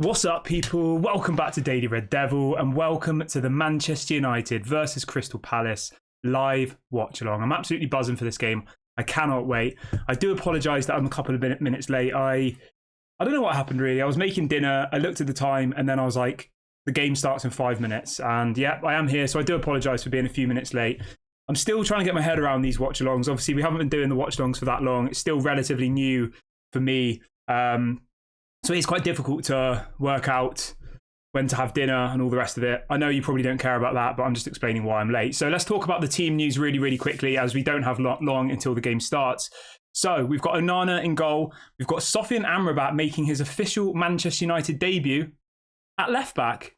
What's up, people? Welcome back to Daily Red Devil and welcome to the Manchester United versus Crystal Palace live watch along. I'm absolutely buzzing for this game. I cannot wait. I do apologise that I'm a couple of minutes late. I don't know what happened really. I was making dinner, I looked at the time and then I was like, the game starts in 5 minutes. And yeah, I am here, so I do apologise for being a few minutes late. I'm still trying to get my head around these watch alongs. Obviously, we haven't been doing the watch alongs for that long. It's still relatively new for me. So it's quite difficult to work out when to have dinner and all the rest of it. I know you probably don't care about that, but I'm just explaining why I'm late. So let's talk about the team news really quickly, as we don't have long until the game starts. So we've got Onana in goal. We've got Sofyan Amrabat making his official Manchester United debut at left back.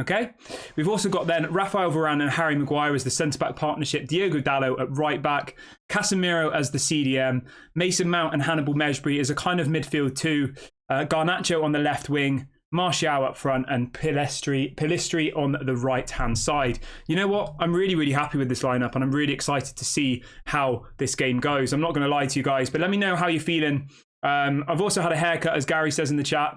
Okay. We've also got then Raphael Varane and Harry Maguire as the centre-back partnership, Diogo Dalot at right back, Casemiro as the CDM, Mason Mount and Hannibal Mejbri as a kind of midfield too, Garnacho on the left wing, Martial up front, and Pellistri on the right-hand side. You know what? I'm really happy with this lineup, and I'm really excited to see how this game goes. I'm not going to lie to you guys, but let me know how you're feeling. I've also had a haircut, as Gary says in the chat.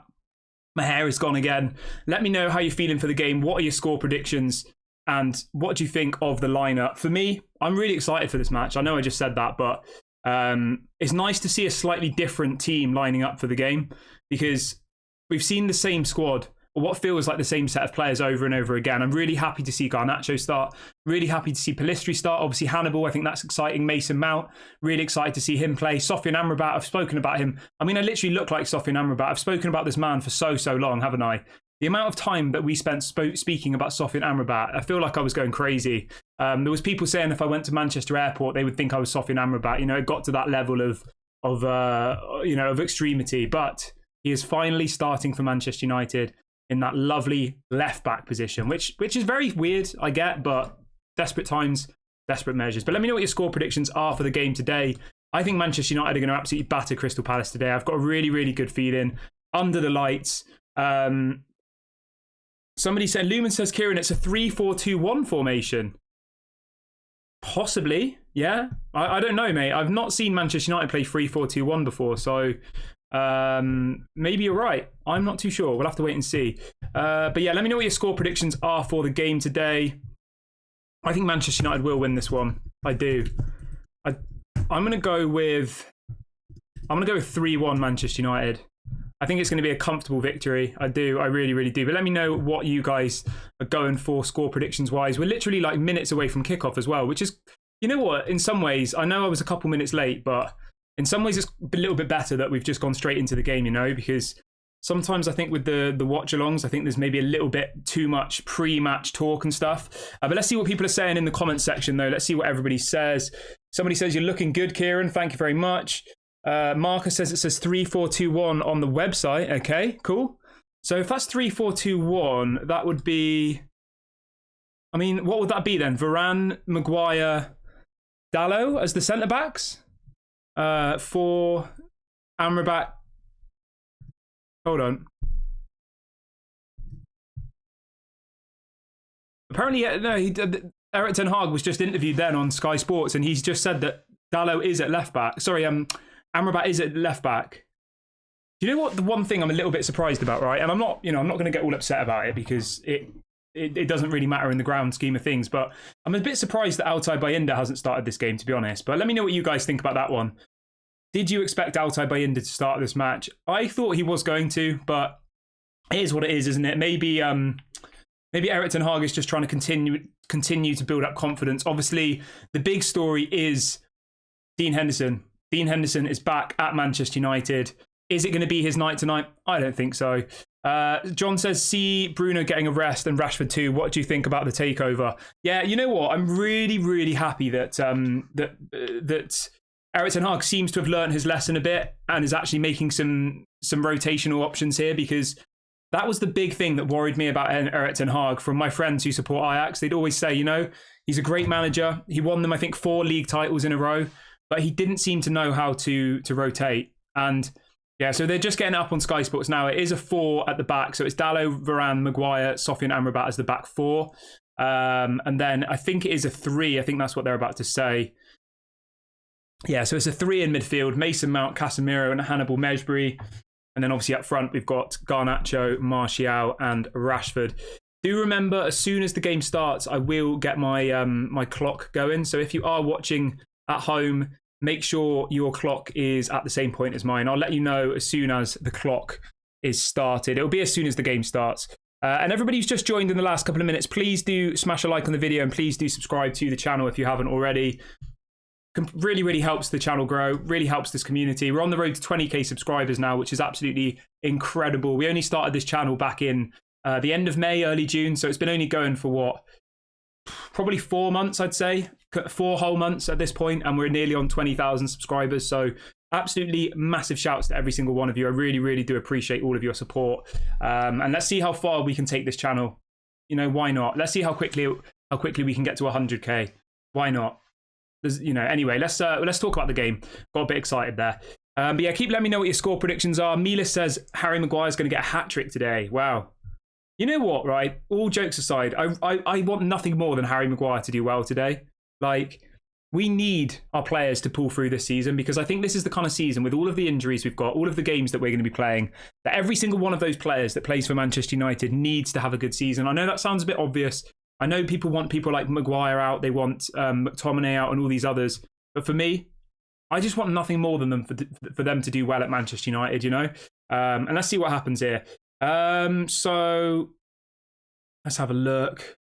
My hair is gone again. Let me know how you're feeling for the game. What are your score predictions? And what do you think of the lineup? For me, I'm really excited for this match. I know I just said that, but it's nice to see a slightly different team lining up for the game, because we've seen the same squad, or what feels like the same set of players over and over again. I'm really happy to see Garnacho start. Really happy to see Pellistri start. Obviously Hannibal, I think that's exciting. Mason Mount, really excited to see him play. Sofyan Amrabat, I've spoken about him. I mean, I literally look like Sofyan Amrabat. I've spoken about this man for so long, haven't I? The amount of time that we spent speaking about Sofyan Amrabat, I feel like I was going crazy. There was people saying if I went to Manchester Airport, they would think I was Sofyan Amrabat. You know, it got to that level of extremity. But he is finally starting for Manchester United in that lovely left-back position, which is very weird, I get, but desperate times, desperate measures. But let me know what your score predictions are for the game today. I think Manchester United are going to absolutely batter Crystal Palace today. I've got a really good feeling. Under the lights. Somebody said, Lumen says, Kieran, it's a 3-4-2-1 formation. Possibly, yeah. I don't know, mate. I've not seen Manchester United play 3-4-2-1 before, so maybe you're right. I'm not too sure. We'll have to wait and see. But yeah, let me know what your score predictions are for the game today. I think Manchester United will win this one. I do. I'm going to go with 3-1 Manchester United. I think it's going to be a comfortable victory. I do. I really do. But let me know what you guys are going for score predictions wise. We're literally like minutes away from kickoff as well, which is, you know what, in some ways, I know I was a couple minutes late, but in some ways it's a little bit better that we've just gone straight into the game, you know, because sometimes I think with the watch alongs, I think there's maybe a little bit too much pre-match talk and stuff. But let's see what people are saying in the comments section though. Let's see what everybody says. Somebody says, you're looking good, Kieran. Thank you very much. Marcus says it says 3-4-2-1 on the website. Okay, cool. So if that's 3-4-2-1, that would be, I mean, what would that be then? Varane, Maguire, Dalot as the centre backs? For Amrabat. Hold on. Apparently, no, Erik ten Hag was just interviewed then on Sky Sports, and he's just said that Dalot is at left back. Sorry, Amrabat is at left back. Do you know what? The one thing I'm a little bit surprised about, right? And I'm not going to get all upset about it because it doesn't really matter in the grand scheme of things. But I'm a bit surprised that Altay Bayindir hasn't started this game, to be honest. But let me know what you guys think about that one. Did you expect Altay Bayindir to start this match? I thought he was going to, but it is what it is, isn't it? Maybe Erik ten Hag is just trying to continue to build up confidence. Obviously, the big story is Dean Henderson. Dean Henderson is back at Manchester United. Is it going to be his night tonight? I don't think so. John says, see Bruno getting a rest and Rashford too. What do you think about the takeover? Yeah, you know what? I'm really happy that that Erik ten Hag seems to have learned his lesson a bit and is actually making some rotational options here, because that was the big thing that worried me about Erik ten Hag from my friends who support Ajax. They'd always say, you know, he's a great manager. He won them, I think, 4 league titles in a row, but he didn't seem to know how to rotate. And yeah, so they're just getting up on Sky Sports now. It is a 4 at the back. So it's Dalot, Varane, Maguire, Sofyan Amrabat as the back 4. And then I think it is a 3. I think that's what they're about to say. Yeah, so it's a 3 in midfield. Mason Mount, Casemiro and Hannibal Mejbri. And then obviously up front, we've got Garnacho, Martial, and Rashford. Do remember, as soon as the game starts, I will get my my clock going. So if you are watching at home, make sure your clock is at the same point as mine. I'll let you know as soon as the clock is started. It'll be as soon as the game starts. And everybody who's just joined in the last couple of minutes, please do smash a like on the video and please do subscribe to the channel if you haven't already. Really, really helps the channel grow, really helps this community. We're on the road to 20k subscribers now, which is absolutely incredible. We only started this channel back in the end of May, early June. So it's been only going for what? Probably 4 months, I'd say. 4 whole months at this point, and we're nearly on 20,000 subscribers. So absolutely massive shouts to every single one of you. I really, really do appreciate all of your support. And let's see how far we can take this channel. You know, why not? Let's see how quickly we can get to 100k. Why not? You know, anyway, let's talk about the game. Got a bit excited there. But yeah, keep letting me know what your score predictions are. Milas says Harry Maguire's going to get a hat-trick today. Wow. You know what, right? All jokes aside, I want nothing more than Harry Maguire to do well today. Like, we need our players to pull through this season, because I think this is the kind of season, with all of the injuries we've got, all of the games that we're going to be playing, that every single one of those players that plays for Manchester United needs to have a good season. I know that sounds a bit obvious. I know people want people like Maguire out, they want McTominay out and all these others. But for me, I just want nothing more than them for them to do well at Manchester United, you know? And let's see what happens here. So let's have a look.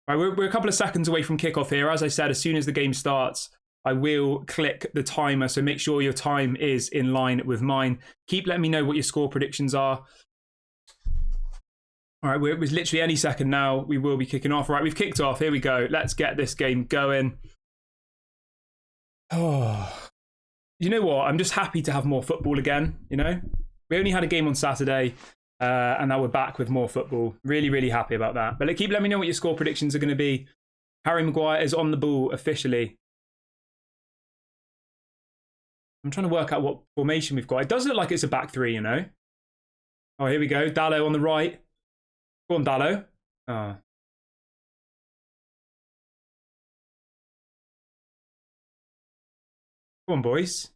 Right, we're a couple of seconds away from kickoff here. As I said, as soon as the game starts, I will click the timer. So make sure your time is in line with mine. Keep letting me know what your score predictions are. All right, it was literally any second now. We will be kicking off. All right, we've kicked off. Here we go. Let's get this game going. Oh, you know what? I'm just happy to have more football again. You know, we only had a game on Saturday. And now we're back with more football. Really, really happy about that. But keep letting me know what your score predictions are going to be. Harry Maguire is on the ball officially. I'm trying to work out what formation we've got. It does look like it's a back three, you know. Oh, here we go. Dallo on the right. Go on, Dallo. Oh. Go on, boys.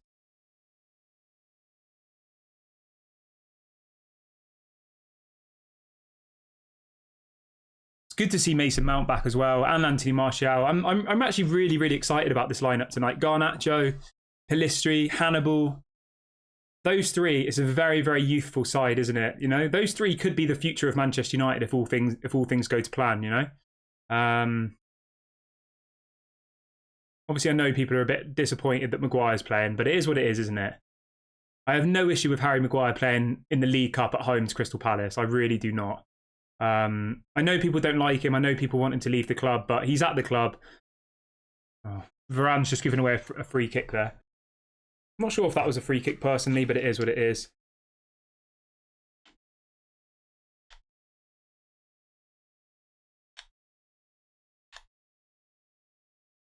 It's good to see Mason Mount back as well, and Anthony Martial. I'm actually really, really excited about this lineup tonight. Garnacho, Pelistri, Hannibal. Those three is a very, very youthful side, isn't it? You know, those three could be the future of Manchester United if all things go to plan. You know, obviously I know people are a bit disappointed that Maguire's playing, but it is what it is, isn't it? I have no issue with Harry Maguire playing in the League Cup at home to Crystal Palace. I really do not. I know people don't like him. I know people want him to leave the club, but he's at the club. Oh, Varane's just given away a free kick there. I'm not sure if that was a free kick personally, but it is what it is.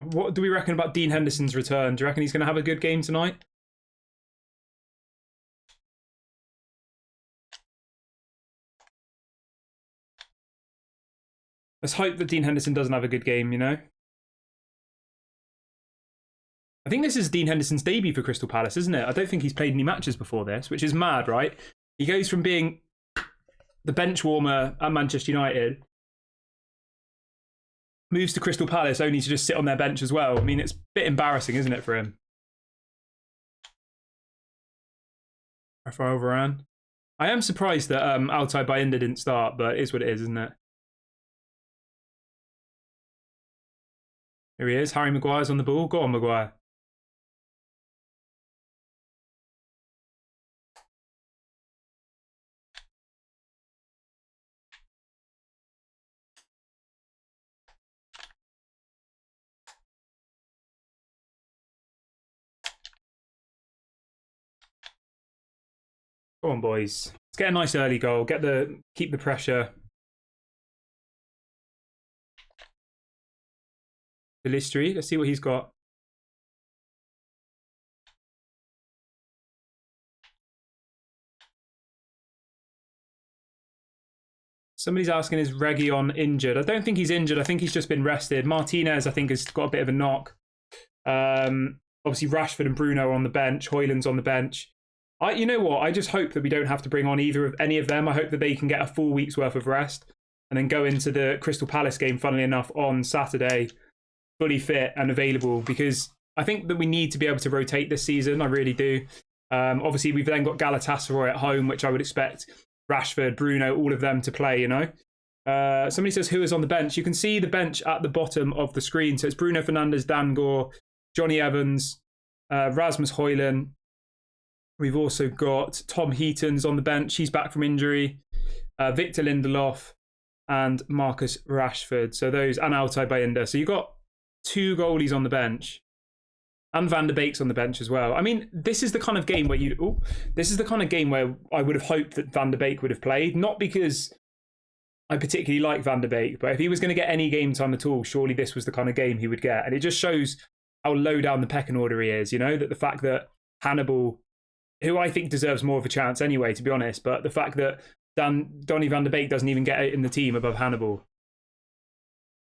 What do we reckon about Dean Henderson's return? Do you reckon he's going to have a good game tonight? Let's hope that Dean Henderson doesn't have a good game, you know? I think this is Dean Henderson's debut for Crystal Palace, isn't it? I don't think he's played any matches before this, which is mad, right? He goes from being the bench warmer at Manchester United, moves to Crystal Palace only to just sit on their bench as well. I mean, it's a bit embarrassing, isn't it, for him? Rafael Varane. I am surprised that Altay Bayindir didn't start, but it is what it is, isn't it? Here he is. Harry Maguire's on the ball. Go on, Maguire. Go on, boys. Let's get a nice early goal. Keep the pressure. Pelistri. Let's see what he's got. Somebody's asking, is Reguilon injured? I don't think he's injured. I think he's just been rested. Martinez, I think, has got a bit of a knock. Obviously, Rashford and Bruno are on the bench. Højlund's on the bench. You know what? I just hope that we don't have to bring on either of any of them. I hope that they can get a full week's worth of rest and then go into the Crystal Palace game, funnily enough, on Saturday, fully fit and available, because I think that we need to be able to rotate this season. I really do. Obviously, we've then got Galatasaray at home, which I would expect Rashford, Bruno, all of them to play, you know. Somebody says, who is on the bench? You can see the bench at the bottom of the screen. So it's Bruno Fernandes, Dan Gore, Johnny Evans, Rasmus Højlund. We've also got Tom Heaton's on the bench. He's back from injury. Victor Lindelof and Marcus Rashford. So those, and Altay Bayindir. So you've got 2 goalies on the bench. And Van der Beek's on the bench as well. I mean, this is the kind of game where this is the kind of game where I would have hoped that Van der Beek would have played. Not because I particularly like Van der Beek, but if he was going to get any game time at all, surely this was the kind of game he would get. And it just shows how low down the pecking order he is, you know, that the fact that Hannibal, who I think deserves more of a chance anyway, to be honest, but the fact that Donny van der Beek doesn't even get in the team above Hannibal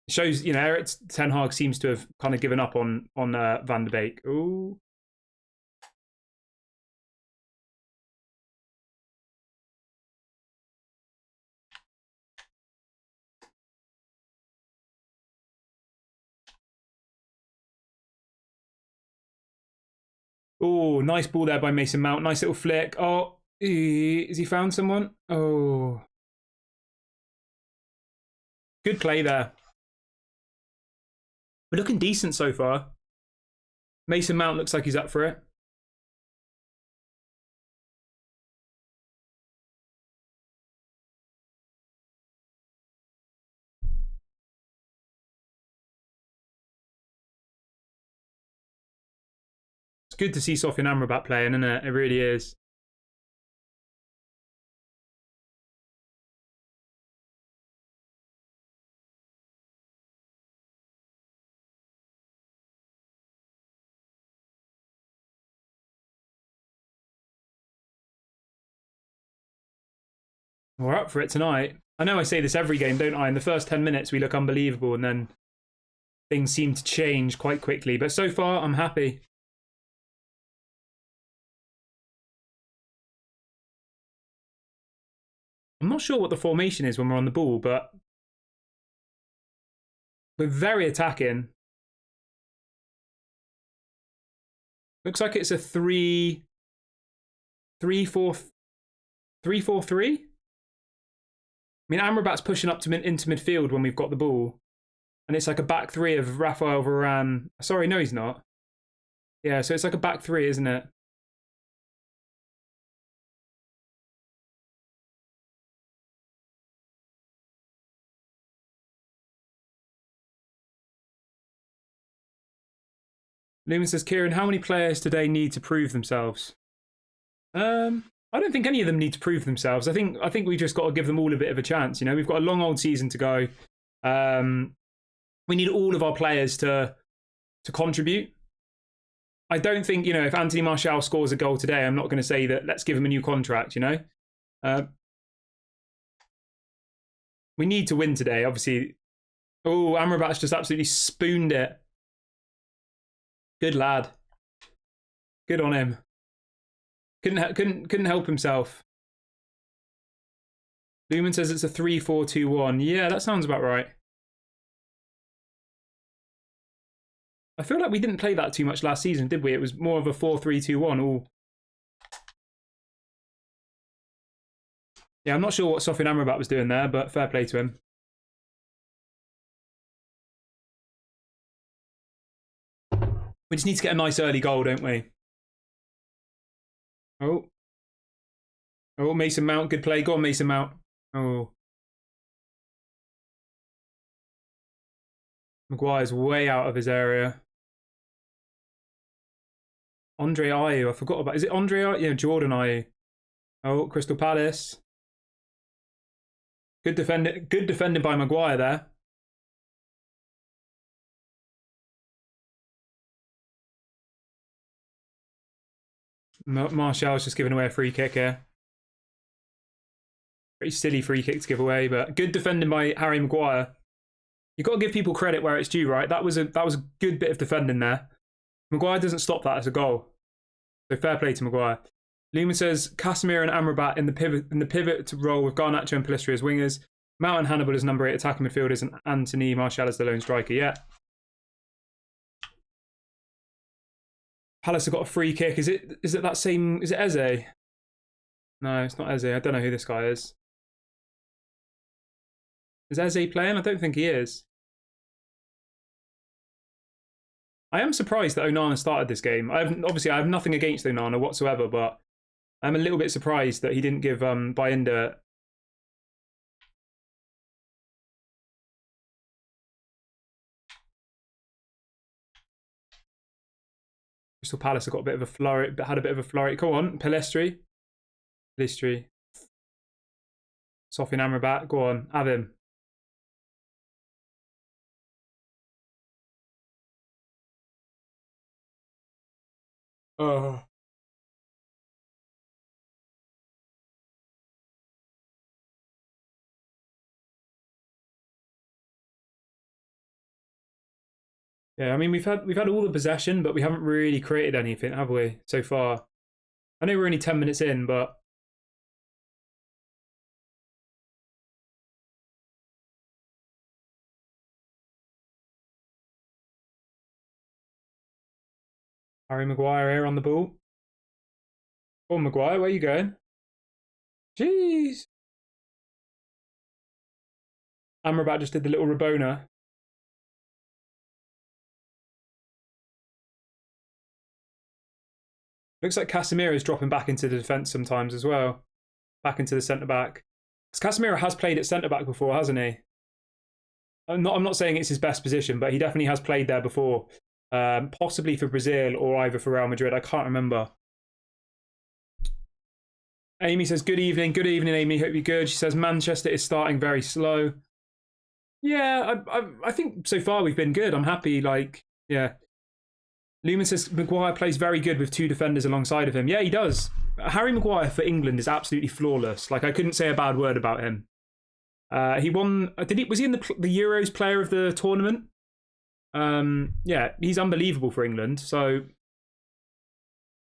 shows, you know, Erik ten Hag seems to have kind of given up on Van der Beek. Ooh. Oh, nice ball there by Mason Mount. Nice little flick. Oh, has he found someone? Oh. Good play there. We're looking decent so far. Mason Mount looks like he's up for it. It's good to see Sofyan Amrabat playing, isn't it? It really is. We're up for it tonight. I know I say this every game, don't I? In the first 10 minutes, we look unbelievable, and then things seem to change quite quickly. But so far, I'm happy. I'm not sure what the formation is when we're on the ball, but we're very attacking. Looks like it's a 3-4-3. I mean, Amrabat's pushing up into midfield when we've got the ball. And it's like a back 3 of Rafael Varane. Sorry, no, he's not. Yeah, so it's like a back 3, isn't it? Lumen says, Kieran, how many players today need to prove themselves? I don't think any of them need to prove themselves. I think we just got to give them all a bit of a chance. You know, we've got a long old season to go. We need all of our players to contribute. I don't think, you know, if Anthony Martial scores a goal today, I'm not going to say that let's give him a new contract, you know. We need to win today, obviously. Oh, Amrabat's just absolutely spooned it. Good lad. Good on him. Couldn't help himself. Lumen says it's a 3-4-2-1. Yeah, that sounds about right. I feel like we didn't play that too much last season, did we? It was more of a 4-3-2-1. Ooh. Yeah, I'm not sure what Sofyan Amrabat was doing there, but fair play to him. We just need to get a nice early goal, don't we? Oh. Oh, Mason Mount, good play. Go on, Mason Mount. Oh. Maguire's way out of his area. Andre Ayew, I forgot about. Is it Andre Ayew? Yeah, Jordan Ayew. Oh, Crystal Palace. Good defending by Maguire there. Martial's just giving away a free kick here. Pretty silly free kick to give away, but good defending by Harry Maguire. You've got to give people credit where it's due, right? That was a good bit of defending there. Maguire doesn't stop that as a goal. So fair play to Maguire. Lehman says Casemiro and Amrabat in the pivot role with Garnacho and Pellistri as wingers. Mount and Hannibal as number 8 attacking midfielders, and Anthony Martial as the lone striker. Yeah. Palace have got a free kick. Is it that same? Is it Eze? No, it's not Eze. I don't know who this guy is. Is Eze playing? I don't think he is. I am surprised that Onana started this game. Obviously I have nothing against Onana whatsoever, but I'm a little bit surprised that he didn't give Bayindir. Crystal Palace have got a bit of a flurry, had a bit of a flurry. Go on, Pellistri. Sofian Amrabat. Go on, have him. Oh. Yeah, I mean we've had all the possession, but we haven't really created anything, have we, so far? I know we're only 10 minutes in, but Harry Maguire here on the ball. Oh, Maguire, where are you going? Jeez. Amrabat just did the little Rabona. Looks like Casemiro is dropping back into the defence sometimes as well. Back into the centre-back. Because Casemiro has played at centre-back before, hasn't he? I'm not saying it's his best position, but he definitely has played there before. Possibly for Brazil or either for Real Madrid. I can't remember. Amy says, good evening. Good evening, Amy. Hope you're good. She says, Manchester is starting very slow. Yeah, I think so far we've been good. I'm happy. Like, yeah. Lumen says, Maguire plays very good with 2 defenders alongside of him. Yeah, he does. Harry Maguire for England is absolutely flawless. Like, I couldn't say a bad word about him. He won... Was he in the Euros player of the tournament? Yeah, he's unbelievable for England. So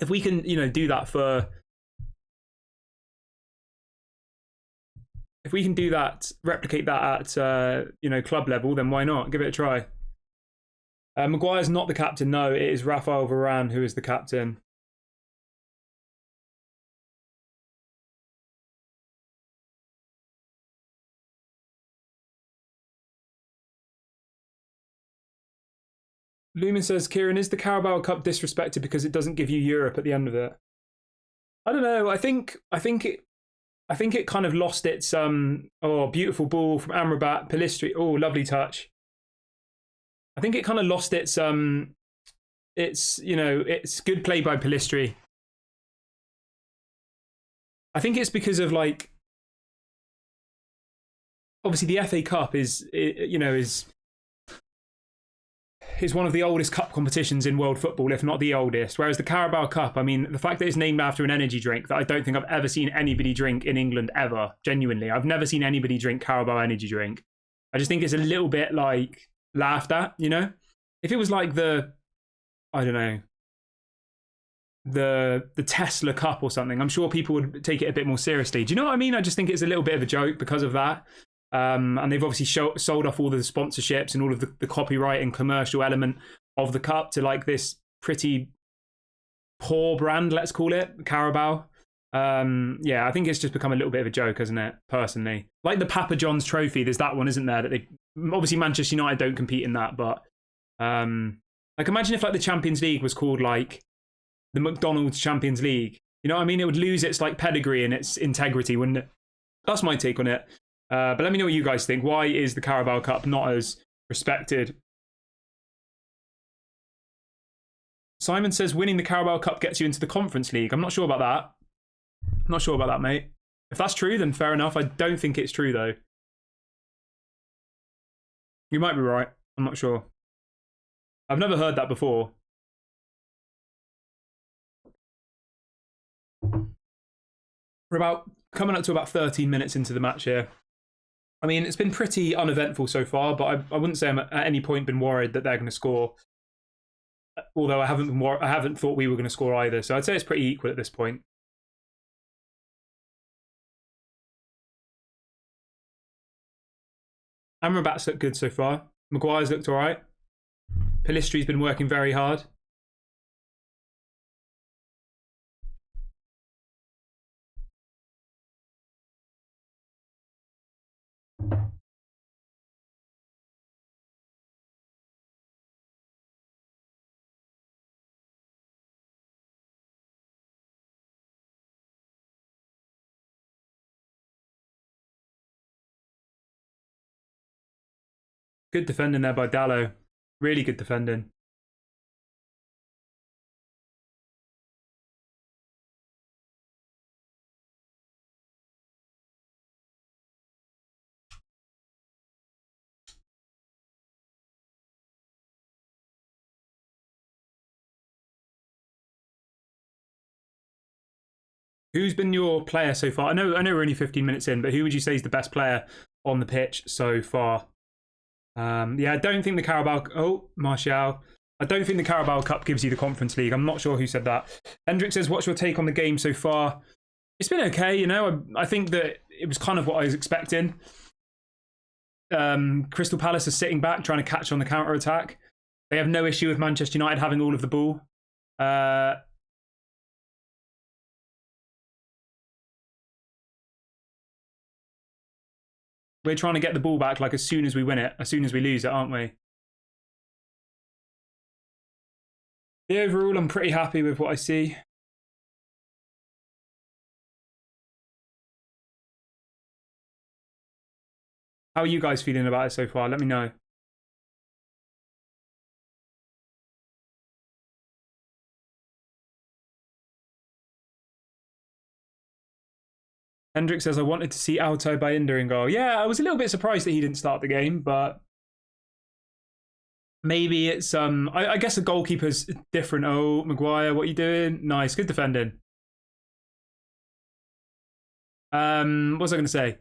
if we can, do that for... If we can do that, replicate that at, club level, then why not? Give it a try. Maguire's not the captain, no. It is Rafael Varane who is the captain. Lumen says, Kieran, is the Carabao Cup disrespected because it doesn't give you Europe at the end of it? I don't know. I think it kind of lost its beautiful ball from Amrabat, Pellistri. Oh, lovely touch. I think it kind of lost its good play by Pellistri. I think it's because of obviously the FA Cup is one of the oldest cup competitions in world football, if not the oldest. Whereas the Carabao Cup, I mean, the fact that it's named after an energy drink that I don't think I've ever seen anybody drink in England ever, genuinely. I've never seen anybody drink Carabao energy drink. I just think it's a little bit laughed at, If it was like the Tesla Cup or something, I'm sure people would take it a bit more seriously. Do you know what I mean? I just think it's a little bit of a joke because of that. And they've obviously sold off all the sponsorships and all of the copyright and commercial element of the cup to this pretty poor brand, let's call it, Carabao. Yeah, I think it's just become a little bit of a joke, hasn't it, personally? Like the Papa John's trophy, there's that one, isn't there? That they obviously Manchester United don't compete in that, but imagine if the Champions League was called the McDonald's Champions League. You know what I mean? It would lose its pedigree and its integrity, wouldn't it? That's my take on it. But let me know what you guys think. Why is the Carabao Cup not as respected? Simon says winning the Carabao Cup gets you into the Conference League. I'm not sure about that. I'm not sure about that, mate. If that's true, then fair enough. I don't think it's true, though. You might be right. I'm not sure. I've never heard that before. We're coming up to about 13 minutes into the match here. I mean, it's been pretty uneventful so far, but I wouldn't say I'm at any point been worried that they're going to score. Although I haven't thought we were going to score either, so I'd say it's pretty equal at this point. Amrabat's looked good so far. Maguire's looked all right. Pelistri's been working very hard. Good defending there by Dallo. Really good defending. Who's been your player so far? I know we're only 15 minutes in, but who would you say is the best player on the pitch so far? Yeah, I don't think the Carabao... Oh, Martial. I don't think the Carabao Cup gives you the Conference League. I'm not sure who said that. Hendrik says, what's your take on the game so far? It's been okay, you know. I think that it was kind of what I was expecting. Crystal Palace is sitting back, trying to catch on the counter-attack. They have no issue with Manchester United having all of the ball. We're trying to get the ball back like as soon as we win it, as soon as we lose it, aren't we? The overall, I'm pretty happy with what I see. How are you guys feeling about it so far? Let me know. Hendrik says, I wanted to see Alto Bayindir in goal. Yeah, I was a little bit surprised that he didn't start the game, but maybe it's I guess the goalkeeper's different. Oh, Maguire, what are you doing? Nice, good defending. What was I going to say?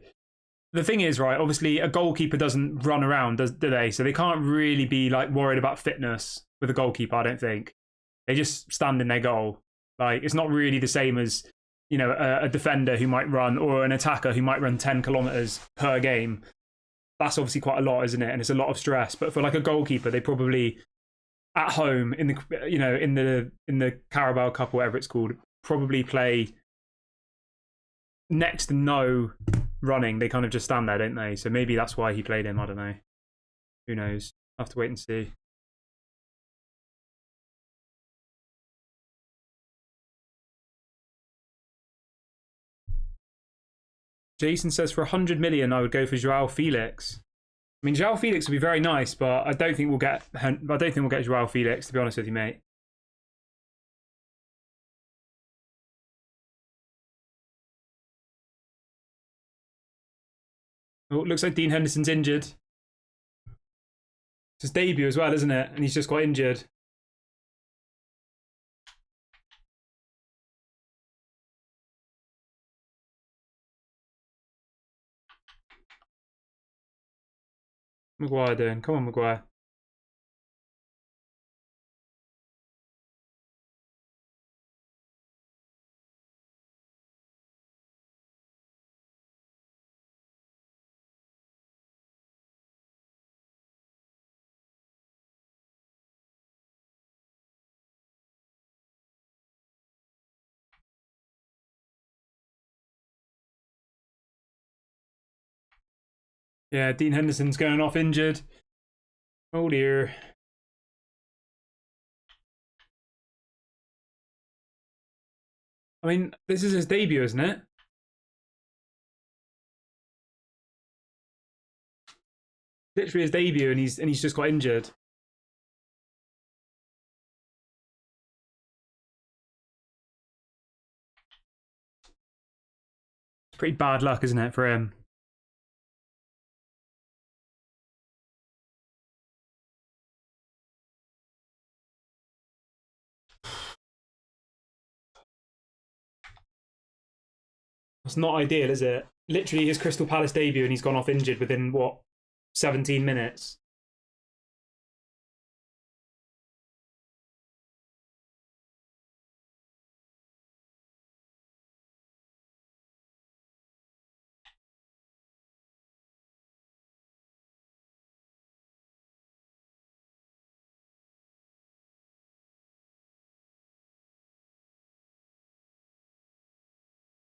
The thing is, right, obviously a goalkeeper doesn't run around, do they? So they can't really be like worried about fitness with a goalkeeper, I don't think. They just stand in their goal. Like, it's not really the same as, you know, a defender who might run, or an attacker who might run 10 kilometers per game. That's obviously quite a lot, isn't it? And it's a lot of stress. But for like a goalkeeper, they probably at home in the, you know, in the Carabao Cup or whatever it's called, probably play next to no running. They kind of just stand there, don't they? So maybe that's why he played him. I don't know. Who knows? I'll have to wait and see. Jason says for 100 million, I would go for Joao Felix. I mean, Joao Felix would be very nice, but I don't think we'll get. I don't think we'll get Joao Felix, to be honest with you, mate. Oh, looks like Dean Henderson's injured. It's his debut as well, isn't it? And he's just got injured. Maguire doing? Come on, Maguire. Yeah, Dean Henderson's going off injured. Oh dear. I mean, this is his debut, isn't it? Literally his debut, and he's just got injured. It's pretty bad luck, isn't it, for him? It's not ideal, is it? Literally his Crystal Palace debut, and he's gone off injured within what, 17 minutes.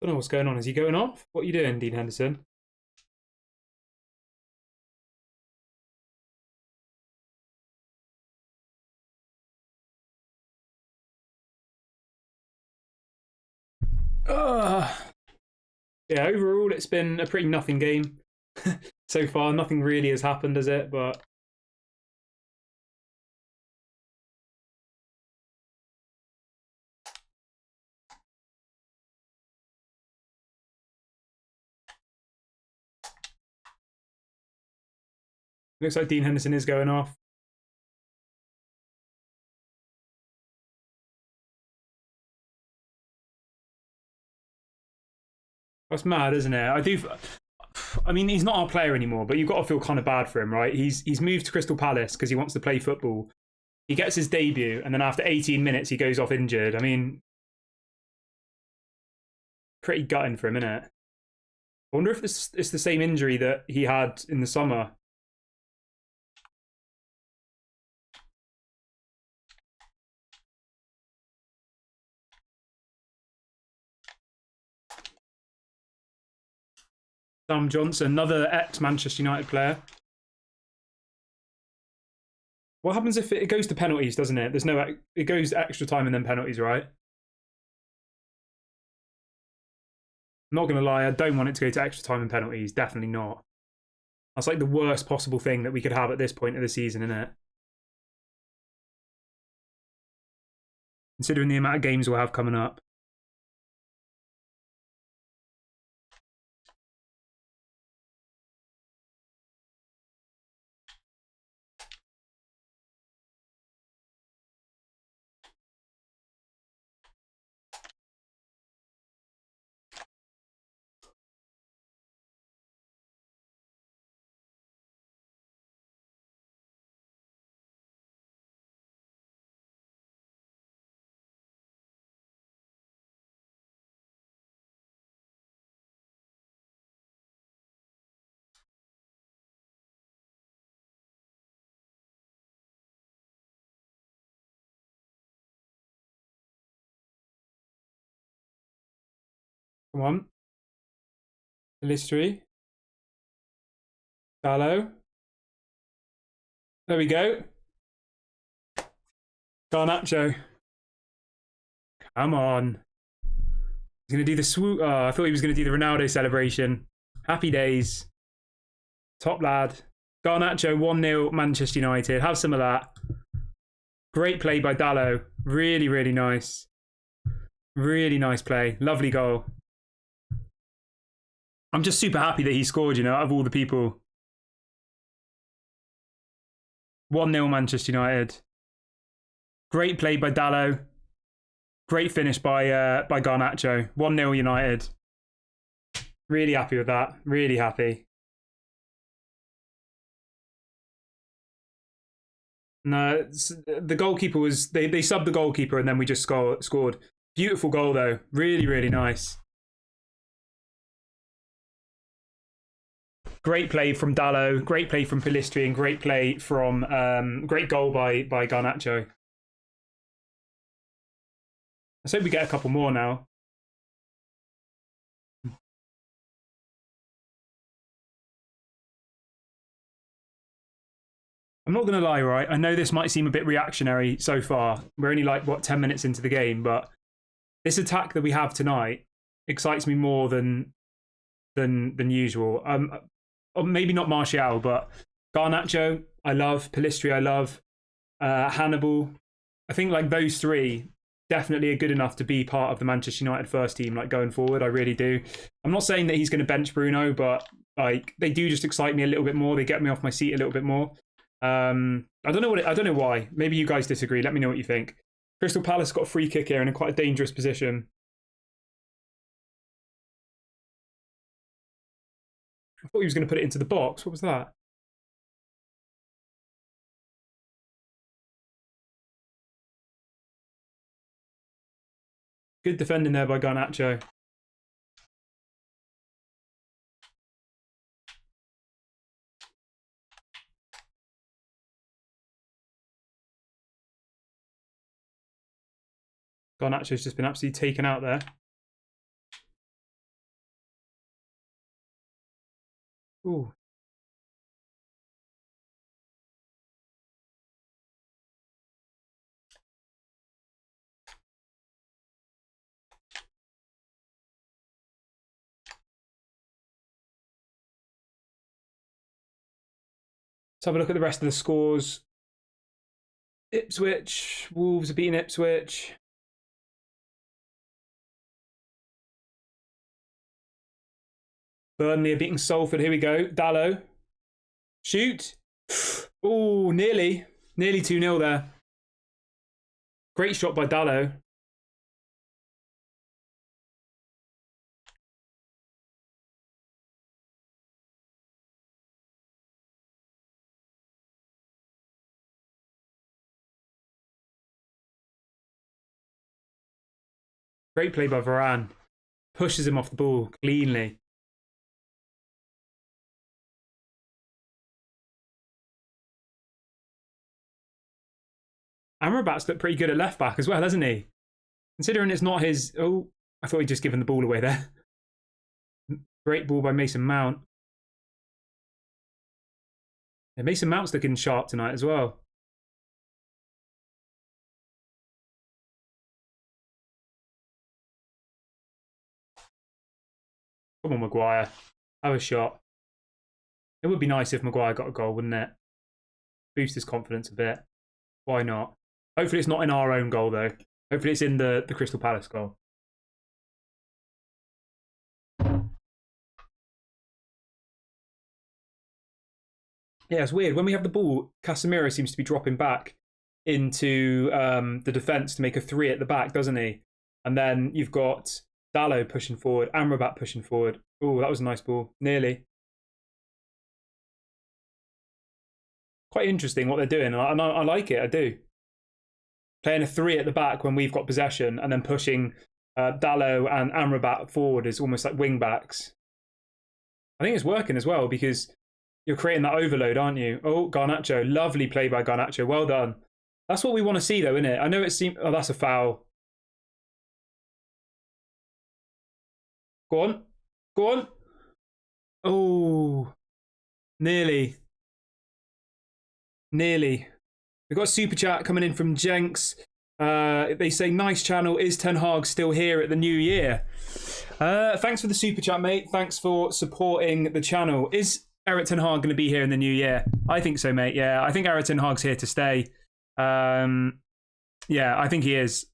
don't know what's going on. Is he going off? What are you doing, Dean Henderson? Yeah, overall, it's been a pretty nothing game so far. Nothing really has happened, has it? But looks like Dean Henderson is going off. That's mad, isn't it? I mean, he's not our player anymore, but you've got to feel kind of bad for him, right? He's moved to Crystal Palace because he wants to play football. He gets his debut, and then after 18 minutes, he goes off injured. I mean, pretty gutting for him, isn't it? I wonder if it's the same injury that he had in the summer. Sam Johnson, another ex-Manchester United player. What happens if it goes to penalties, doesn't it? It goes extra time and then penalties, right? I'm not going to lie, I don't want it to go to extra time and penalties. Definitely not. That's like the worst possible thing that we could have at this point of the season, isn't it? Considering the amount of games we'll have coming up. Come on. Illustory. Gallo. There we go. Garnacho. Come on. He's going to do the swoop. Oh, I thought he was going to do the Ronaldo celebration. Happy days. Top lad. Garnacho 1-0 Manchester United. Have some of that. Great play by Dallo. Really, really nice. Really nice play. Lovely goal. I'm just super happy that he scored, you know, out of all the people. 1-0 Manchester United. Great play by Dallo. Great finish by Garnacho. 1-0 United. Really happy with that. Really happy. No, the goalkeeper was... They subbed the goalkeeper and then we just scored. Beautiful goal, though. Really, really nice. Great play from Dallo. Great play from Pellistri. And great play from... great goal by Garnacho. Let's hope we get a couple more now. I'm not going to lie, right? I know this might seem a bit reactionary so far. We're only like, what, 10 minutes into the game, but this attack that we have tonight excites me more than usual. Maybe not Martial, but Garnacho, I love. Pellistri, I love. Hannibal. I think like those three definitely are good enough to be part of the Manchester United first team, like going forward. I really do. I'm not saying that he's going to bench Bruno, but like they do just excite me a little bit more. They get me off my seat a little bit more. I don't know I don't know why. Maybe you guys disagree. Let me know what you think. Crystal Palace got a free kick here in a quite a dangerous position. I thought he was going to put it into the box. What was that? Good defending there by Garnacho. Garnacho's just been absolutely taken out there. Ooh. Let's have a look at the rest of the scores. Ipswich, Wolves are beating Ipswich. Burnley are beating Salford. Here we go. Dallo. Shoot. Oh, nearly. Nearly 2-0 there. Great shot by Dallo. Great play by Varane. Pushes him off the ball cleanly. Amrabat's looked pretty good at left back as well, hasn't he? Considering it's not his... Oh, I thought he'd just given the ball away there. Great ball by Mason Mount. Yeah, Mason Mount's looking sharp tonight as well. Come on, Maguire. Have a shot. It would be nice if Maguire got a goal, wouldn't it? Boost his confidence a bit. Why not? Hopefully it's not in our own goal, though. Hopefully it's in the Crystal Palace goal. Yeah, it's weird. When we have the ball, Casemiro seems to be dropping back into the defence to make a 3 at the back, doesn't he? And then you've got Dallo pushing forward, Amrabat pushing forward. Oh, that was a nice ball. Nearly. Quite interesting what they're doing. And I like it, I do. Playing a 3 at the back when we've got possession and then pushing Dallo and Amrabat forward is almost like wing backs. I think it's working as well because you're creating that overload, aren't you? Oh, Garnacho. Lovely play by Garnacho. Well done. That's what we want to see, though, isn't it? I know it seems... Oh, that's a foul. Go on. Go on. Oh. Nearly. Nearly. We've got a super chat coming in from Jenks. They say, nice channel. Is Ten Hag still here at the new year? Thanks for the super chat, mate. Thanks for supporting the channel. Is Eric Ten Hag going to be here in the new year? I think so, mate. Yeah, I think Eric Ten Hag's here to stay. Yeah, I think he is.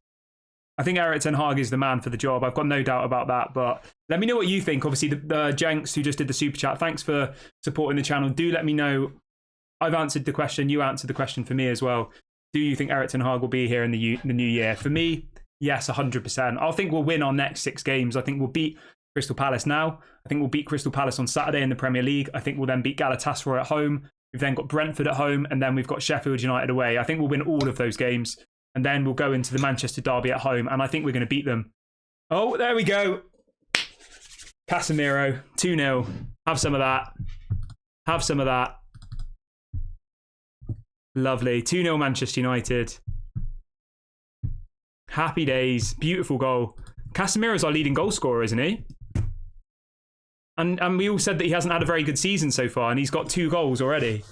I think Eric Ten Hag is the man for the job. I've got no doubt about that. But let me know what you think. Obviously, the Jenks who just did the super chat, thanks for supporting the channel. Do let me know. I've answered the question. You answered the question for me as well. Do you think Eric Ten Hag will be here in the new year? For me, yes, 100%. I think we'll win our next 6 games. I think we'll beat Crystal Palace now. I think we'll beat Crystal Palace on Saturday in the Premier League. I think we'll then beat Galatasaray at home. We've then got Brentford at home, and then we've got Sheffield United away. I think we'll win all of those games, and then we'll go into the Manchester derby at home, and I think we're going to beat them. Oh, there we go. Casemiro, 2-0. Have some of that. Have some of that. Lovely. 2-0 Manchester United. Happy days. Beautiful goal. Casemiro's our leading goal scorer, isn't he? And we all said that he hasn't had a very good season so far, and he's got 2 goals already.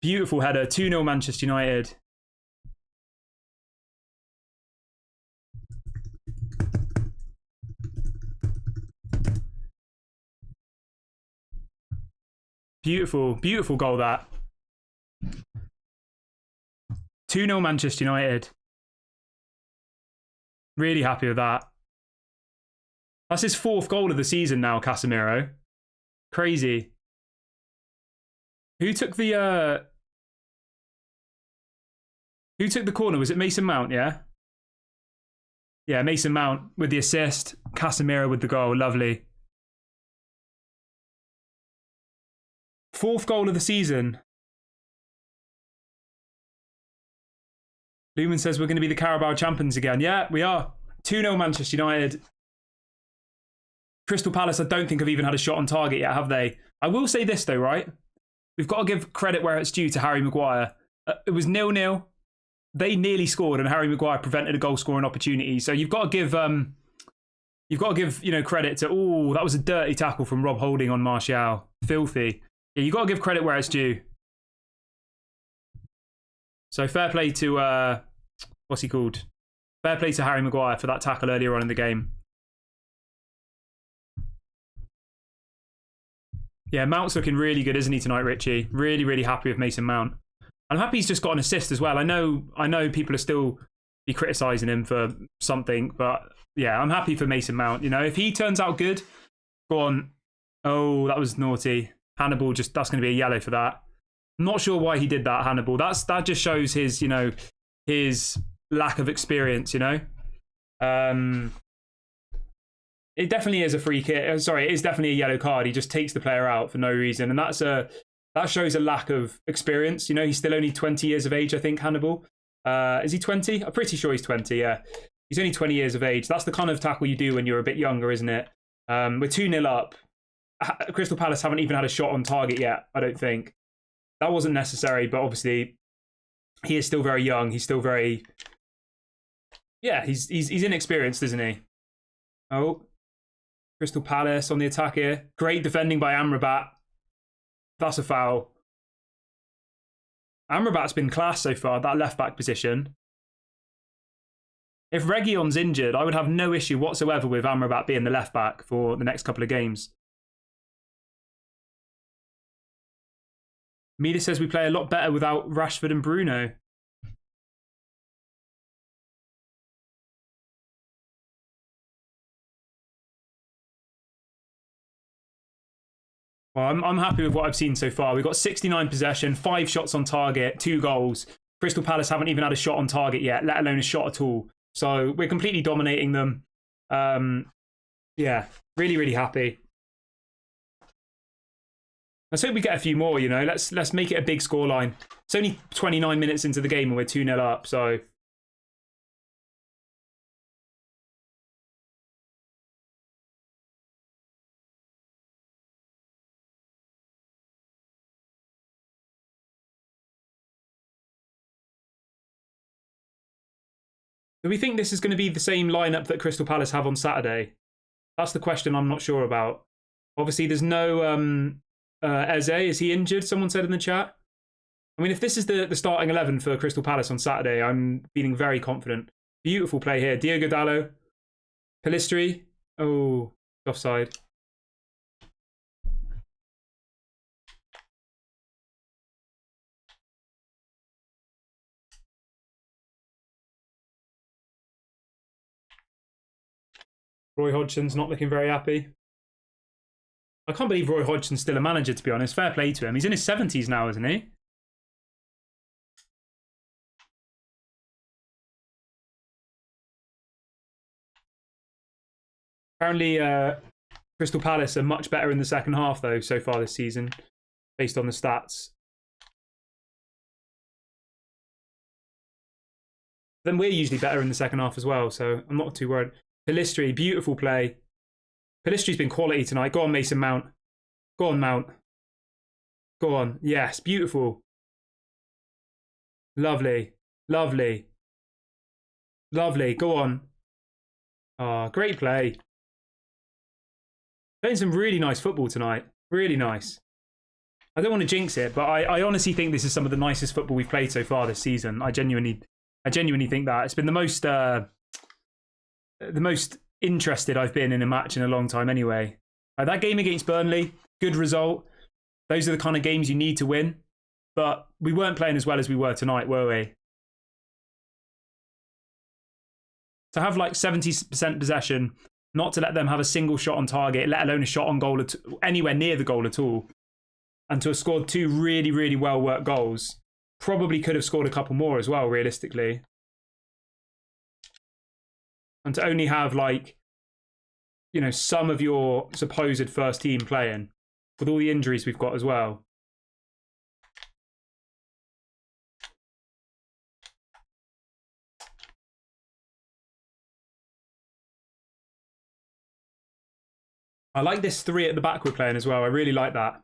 Beautiful header. 2-0 Manchester United. Beautiful, beautiful goal that. 2-0 Manchester United. Really happy with that. That's his 4th goal of the season now, Casemiro. Crazy. Who took the corner? Was it Mason Mount, yeah? Yeah, Mason Mount with the assist. Casemiro with the goal. Lovely. 4th goal of the season. Lumen says we're going to be the Carabao champions again. Yeah, we are. 2-0 Manchester United. Crystal Palace, I don't think have even had a shot on target yet, have they? I will say this, though, right? We've got to give credit where it's due to Harry Maguire. It was 0-0. They nearly scored, and Harry Maguire prevented a goal-scoring opportunity. So you've got to give you've got to give, you know, credit to, oh, that was a dirty tackle from Rob Holding on Martial. Filthy. Yeah, you've got to give credit where it's due. So fair play to, what's he called? Fair play to Harry Maguire for that tackle earlier on in the game. Yeah, Mount's looking really good, isn't he, tonight, Richie? Really, really happy with Mason Mount. I'm happy he's just got an assist as well. I know people are still be criticising him for something, but yeah, I'm happy for Mason Mount. You know, if he turns out good, go on. Oh, that was naughty. Hannibal, that's going to be a yellow for that. I'm not sure why he did that, Hannibal. That just shows his, you know, his lack of experience, you know. It definitely is a free kick. Sorry, it is definitely a yellow card. He just takes the player out for no reason, and that shows a lack of experience. You know, he's still only 20 years of age, I think, Hannibal. Is he 20? I'm pretty sure he's 20, yeah. He's only 20 years of age. That's the kind of tackle you do when you're a bit younger, isn't it? We're 2-0 up. Crystal Palace haven't even had a shot on target yet, I don't think. That wasn't necessary, but obviously he is still very young. He's still very... Yeah, he's inexperienced, isn't he? Oh, Crystal Palace on the attack here. Great defending by Amrabat. That's a foul. Amrabat's been class so far, that left-back position. If Reguilon's injured, I would have no issue whatsoever with Amrabat being the left-back for the next couple of games. Mida says we play a lot better without Rashford and Bruno. Well, I'm happy with what I've seen so far. We've got 69 possession, 5 shots on target, 2 goals. Crystal Palace haven't even had a shot on target yet, let alone a shot at all. So we're completely dominating them. Yeah, really, really happy. Let's hope we get a few more, you know. Let's make it a big scoreline. It's only 29 minutes into the game and we're 2-0 up, so... Do we think this is going to be the same lineup that Crystal Palace have on Saturday? That's the question I'm not sure about. Obviously, there's no Eze. Is he injured? Someone said in the chat. I mean, if this is the starting 11 for Crystal Palace on Saturday, I'm feeling very confident. Beautiful play here. Diogo Dalot. Pelistri. Oh, offside. Roy Hodgson's not looking very happy. I can't believe Roy Hodgson's still a manager, to be honest. Fair play to him. He's in his 70s now, isn't he? Apparently, Crystal Palace are much better in the second half, though, so far this season, based on the stats. Then we're usually better in the second half as well, so I'm not too worried. Pelistri, beautiful play. Pelistri's been quality tonight. Go on, Mason Mount. Go on, Mount. Go on. Yes, beautiful. Lovely. Lovely. Lovely. Go on. Ah, great play. Playing some really nice football tonight. Really nice. I don't want to jinx it, but I honestly think this is some of the nicest football we've played so far this season. I genuinely think that. It's been the most interested I've been in a match in a long time anyway. That game against Burnley, good result. Those are the kind of games you need to win. But we weren't playing as well as we were tonight, were we? To have like 70% possession, not to let them have a single shot on target, let alone a shot on goal anywhere near the goal at all, and to have scored 2 really, really well-worked goals, probably could have scored a couple more as well, realistically. And to only have, like, you know, some of your supposed first team playing with all the injuries we've got as well. I like this 3 at the back we're playing as well. I really like that.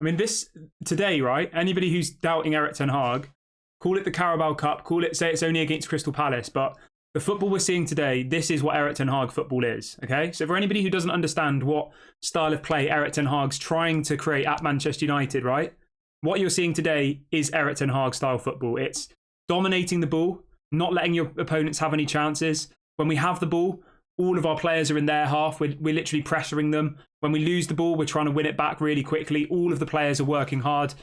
I mean, this today, right? Anybody who's doubting Erik ten Hag, call it the Carabao Cup, say it's only against Crystal Palace, but the football we're seeing today, this is what Erik ten Hag football is, okay? So for anybody who doesn't understand what style of play Erik ten Hag's trying to create at Manchester United, right? What you're seeing today is Erik ten Hag style football. It's dominating the ball, not letting your opponents have any chances. When we have the ball, all of our players are in their half. We're literally pressuring them. When we lose the ball, we're trying to win it back really quickly. All of the players are working hard.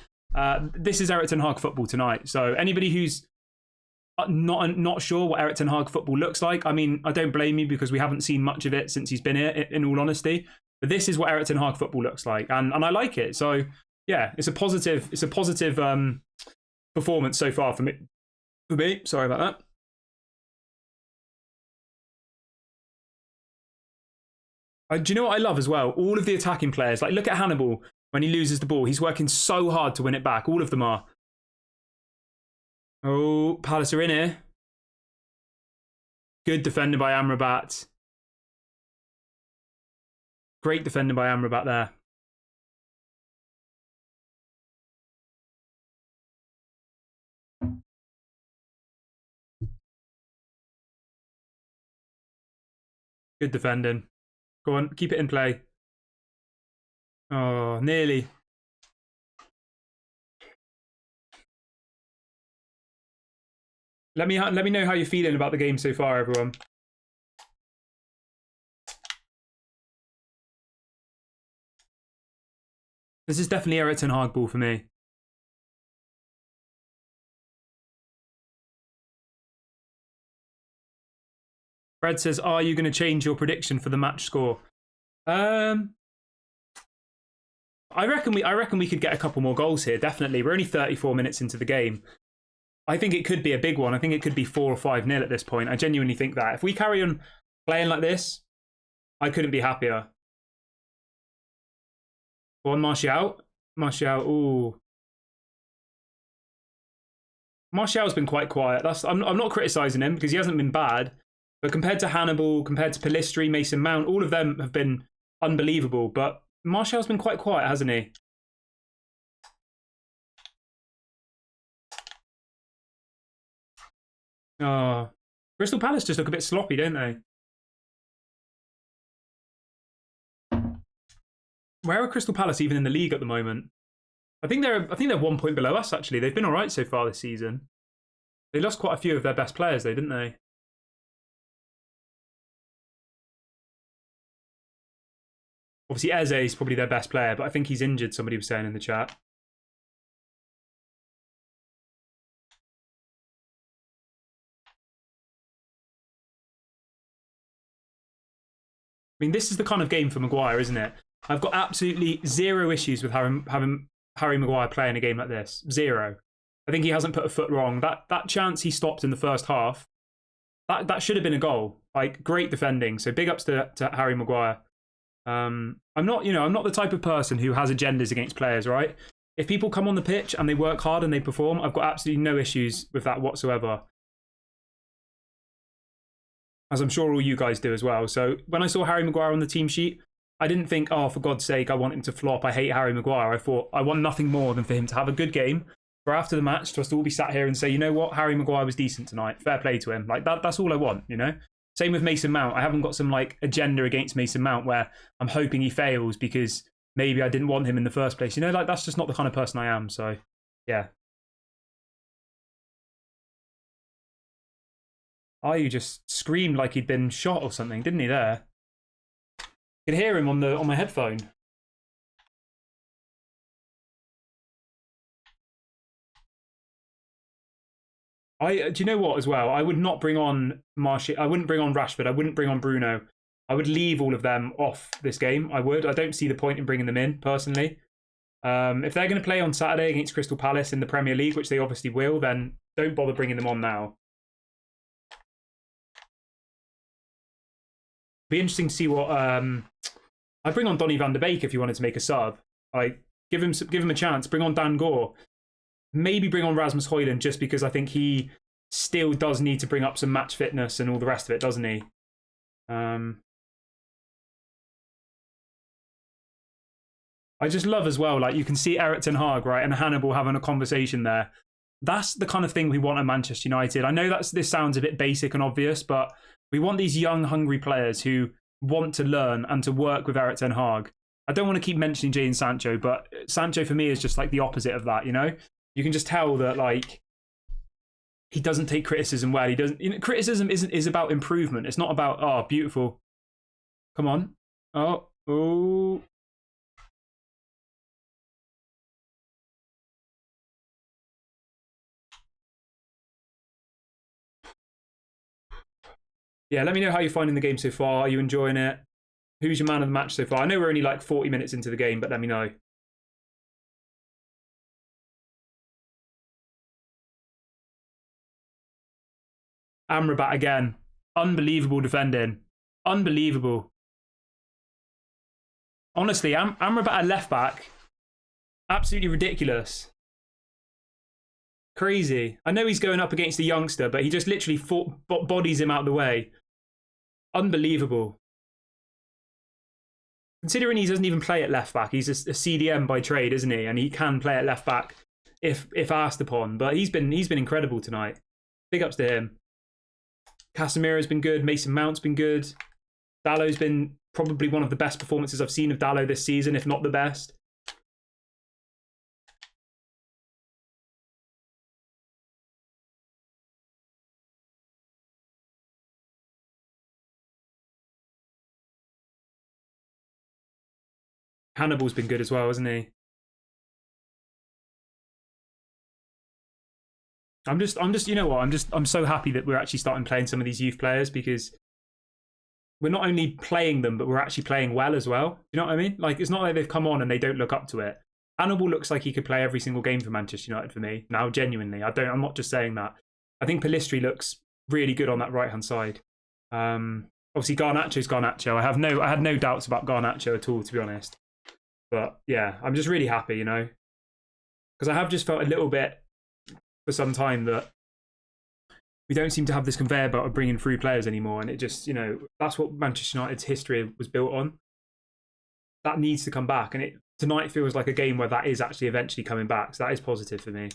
This is Erik ten Hag football tonight. So anybody who's not sure what Erik ten Hag football looks like, I mean, I don't blame you because we haven't seen much of it since he's been here, in all honesty. But this is what Erik ten Hag football looks like, and I like it. So yeah, it's a positive performance so far for me. Sorry about that. Do you know what I love as well? All of the attacking players. Like, look at Hannibal when he loses the ball. He's working so hard to win it back. All of them are. Oh, Palace are in here. Good defending by Amrabat. Great defending by Amrabat there. Good defending. Go on, keep it in play. Oh, nearly. Let me know how you're feeling about the game so far, everyone. This is definitely Erik ten Hag ball for me. Fred says, "Are you going to change your prediction for the match score?" I reckon we could get a couple more goals here. Definitely, we're only 34 minutes into the game. I think it could be a big one. I think it could be 4 or 5-0 at this point. I genuinely think that if we carry on playing like this, I couldn't be happier. Go on, Martial. Ooh. Martial's been quite quiet. I'm not criticising him because he hasn't been bad. But compared to Hannibal, compared to Pellistri, Mason Mount, all of them have been unbelievable. But Martial's been quite quiet, hasn't he? Oh, Crystal Palace just look a bit sloppy, don't they? Where are Crystal Palace even in the league at the moment? I think they're 1 point below us, actually. They've been all right so far this season. They lost quite a few of their best players, though, didn't they? Obviously, Eze is probably their best player, but I think he's injured, somebody was saying in the chat. I mean, this is the kind of game for Maguire, isn't it? I've got absolutely zero issues with having Harry Maguire playing a game like this. Zero. I think he hasn't put a foot wrong. That chance he stopped in the first half, that should have been a goal. Like, great defending. So big ups to Harry Maguire. I'm not the type of person who has agendas against players, right? If people come on the pitch and they work hard and they perform, I've got absolutely no issues with that whatsoever. As I'm sure all you guys do as well. So when I saw Harry Maguire on the team sheet, I didn't think, oh, for God's sake, I want him to flop. I hate Harry Maguire. I thought I want nothing more than for him to have a good game. For after the match, to us to all be sat here and say, you know what, Harry Maguire was decent tonight. Fair play to him. Like that's all I want, you know? Same with Mason Mount. I haven't got some like agenda against Mason Mount where I'm hoping he fails because maybe I didn't want him in the first place. You know, like that's just not the kind of person I am. So, yeah. Ayew just screamed like he'd been shot or something, didn't he? There, I could hear him on my headphone. Do you know what as well? I would not bring on Martial. I wouldn't bring on Rashford. I wouldn't bring on Bruno. I would leave all of them off this game. I would. I don't see the point in bringing them in personally. If they're going to play on Saturday against Crystal Palace in the Premier League, which they obviously will, then don't bother bringing them on now. Be interesting to see what I'd bring on Donny van der Beek if you wanted to make a sub. Like give him a chance. Bring on Dan Gore. Maybe bring on Rasmus Højlund just because I think he still does need to bring up some match fitness and all the rest of it, doesn't he? I just love as well, like you can see Erik ten Hag, right, and Hannibal having a conversation there. That's the kind of thing we want at Manchester United. I know this sounds a bit basic and obvious, but we want these young, hungry players who want to learn and to work with Erik ten Hag. I don't want to keep mentioning Jadon Sancho, but Sancho for me is just like the opposite of that, you know? You can just tell that like he doesn't take criticism well. He doesn't, you know, criticism is about improvement. It's not about, oh, beautiful. Come on. Oh. Yeah, let me know how you're finding the game so far. Are you enjoying it? Who's your man of the match so far? I know we're only like 40 minutes into the game, but let me know. Amrabat again. Unbelievable defending. Unbelievable. Honestly, Amrabat at left back. Absolutely ridiculous. Crazy. I know he's going up against a youngster, but he just literally bodies him out of the way. Unbelievable. Considering he doesn't even play at left back, he's a CDM by trade, isn't he? And he can play at left back if asked upon. But he's been incredible tonight. Big ups to him. Casemiro's been good. Mason Mount's been good. Dallow's been probably one of the best performances I've seen of Dallow this season, if not the best. Hannibal's been good as well, hasn't he? I'm just, you know what? I'm so happy that we're actually starting playing some of these youth players because we're not only playing them, but we're actually playing well as well. You know what I mean? Like, it's not like they've come on and they don't look up to it. Hannibal looks like he could play every single game for Manchester United for me. Now, genuinely, I'm not just saying that. I think Pellistri looks really good on that right-hand side. Obviously, Garnacho's Garnacho. I had no doubts about Garnacho at all, to be honest. But yeah, I'm just really happy, you know, because I have just felt a little bit for some time that we don't seem to have this conveyor belt of bringing through players anymore. And it just, you know, that's what Manchester United's history was built on. That needs to come back. And tonight feels like a game where that is actually eventually coming back. So that is positive for me.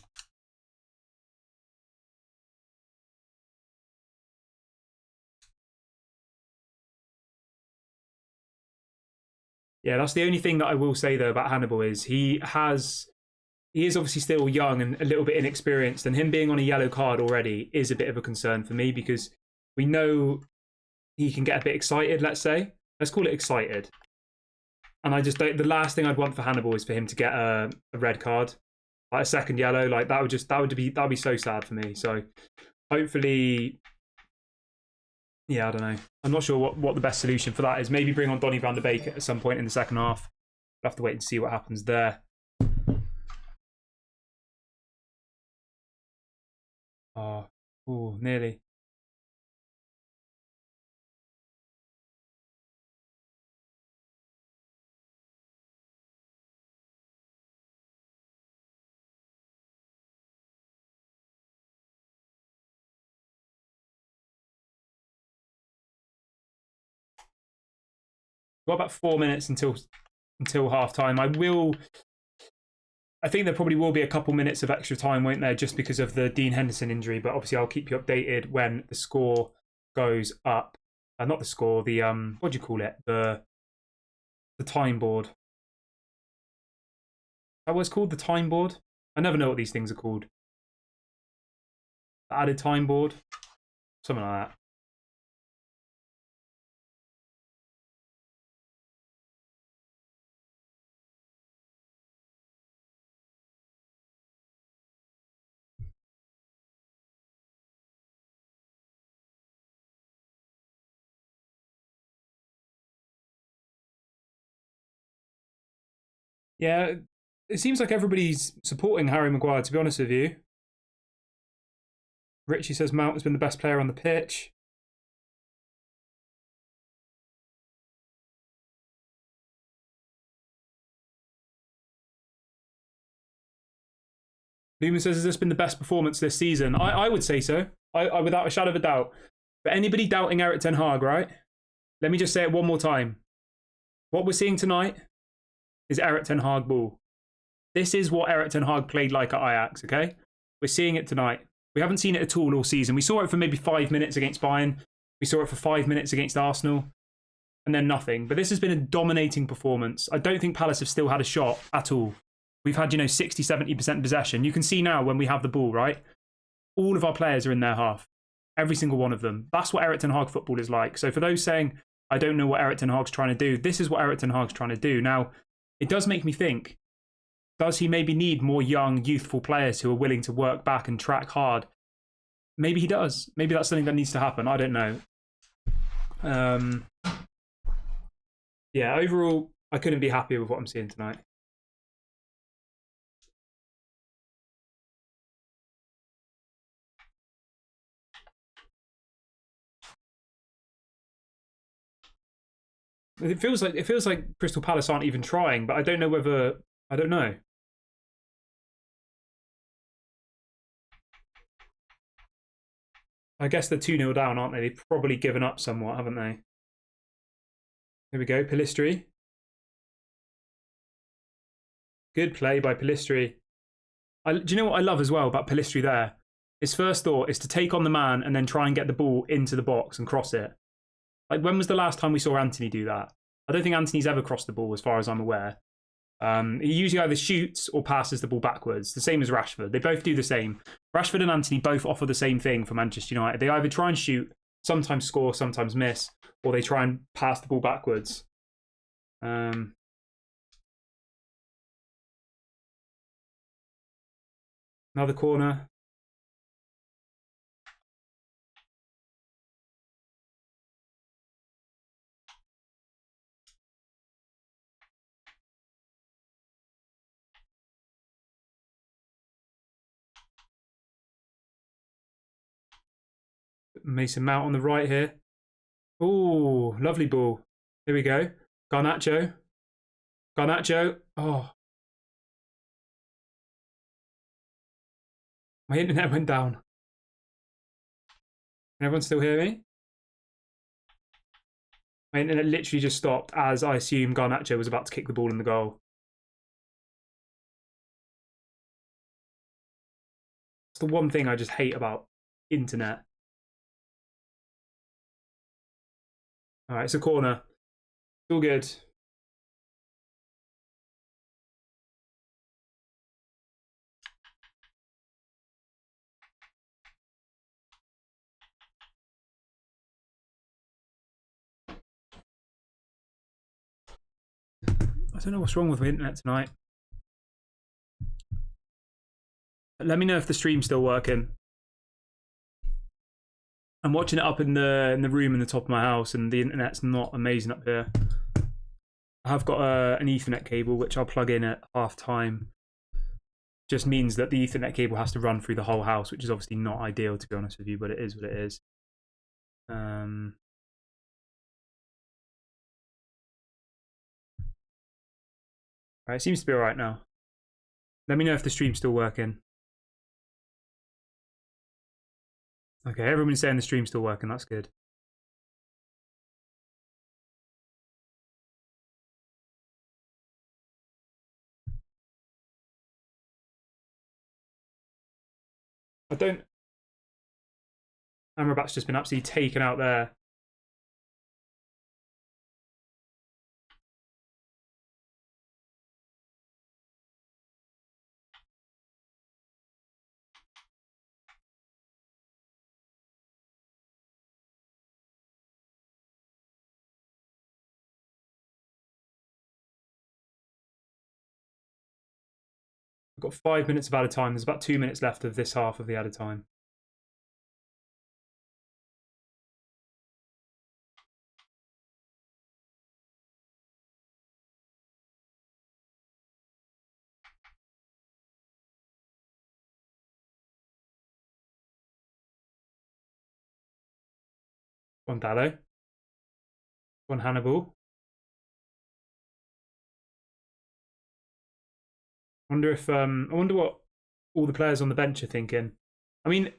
Yeah, that's the only thing that I will say, though, about Hannibal is he is obviously still young and a little bit inexperienced, and him being on a yellow card already is a bit of a concern for me because we know he can get a bit excited, let's say. Let's call it excited. And I just don't, the last thing I'd want for Hannibal is for him to get a red card, like a second yellow. Like that would be so sad for me. So hopefully, yeah, I don't know. I'm not sure what the best solution for that is. Maybe bring on Donny van der Beek at some point in the second half. We'll have to wait and see what happens there. Oh, nearly. Got about 4 minutes until half time. I think there probably will be a couple minutes of extra time, won't there, just because of the Dean Henderson injury. But obviously, I'll keep you updated when the score goes up. Not the score, the what do you call it? The time board. That was called the time board. I never know what these things are called. The added time board, something like that. Yeah, it seems like everybody's supporting Harry Maguire, to be honest with you. Richie says Mount has been the best player on the pitch. Lumen says, has this been the best performance this season? I would say so. I without a shadow of a doubt. But anybody doubting Erik ten Hag, right? Let me just say it one more time. What we're seeing tonight is Erik ten Hag ball. This is what Erik ten Hag played like at Ajax, okay? We're seeing it tonight. We haven't seen it at all season. We saw it for maybe 5 minutes against Bayern. We saw it for 5 minutes against Arsenal. And then nothing. But this has been a dominating performance. I don't think Palace have still had a shot at all. We've had, 60, 70% possession. You can see now when we have the ball, right? All of our players are in their half. Every single one of them. That's what Erik ten Hag football is like. So for those saying, I don't know what Erik ten Hag's trying to do, this is what Erik ten Hag's trying to do. Now, it does make me think, does he maybe need more young, youthful players who are willing to work back and track hard? Maybe he does. Maybe that's something that needs to happen. I don't know. Yeah, overall, I couldn't be happier with what I'm seeing tonight. It feels like Crystal Palace aren't even trying, but I don't know whether I don't know. I guess they're 2-0 down, aren't they? They've probably given up somewhat, haven't they? Here we go, Pellistri. Good play by Pellistri. Do you know what I love as well about Pellistri there? His first thought is to take on the man and then try and get the ball into the box and cross it. Like, when was the last time we saw Anthony do that? I don't think Anthony's ever crossed the ball as far as I'm aware. He usually either shoots or passes the ball backwards, the same as Rashford. They both do the same. Rashford and Anthony both offer the same thing for Manchester United. They either try and shoot, sometimes score, sometimes miss, or they try and pass the ball backwards. Another corner. Mason Mount on the right here. Oh, lovely ball. Here we go. Garnacho. Garnacho. Oh. My internet went down. Can everyone still hear me? My internet literally just stopped as I assume Garnacho was about to kick the ball in the goal. It's the one thing I just hate about internet. All right, it's a corner. It's all good. I don't know what's wrong with my internet tonight. Let me know if the stream's still working. I'm watching it up in the room in the top of my house, and the internet's not amazing up here. I have got an Ethernet cable which I'll plug in at half time. Just means that the Ethernet cable has to run through the whole house, which is obviously not ideal, to be honest with you, but it is what it is. Right, it seems to be alright now. Let me know if the stream's still working. Okay, everyone's saying the stream's still working, that's good. Amrabat's just been absolutely taken out there. We've got 5 minutes of added time. There's about 2 minutes left of this half of the added time. One Dallo. One Hannibal. I wonder what all the players on the bench are thinking. I mean,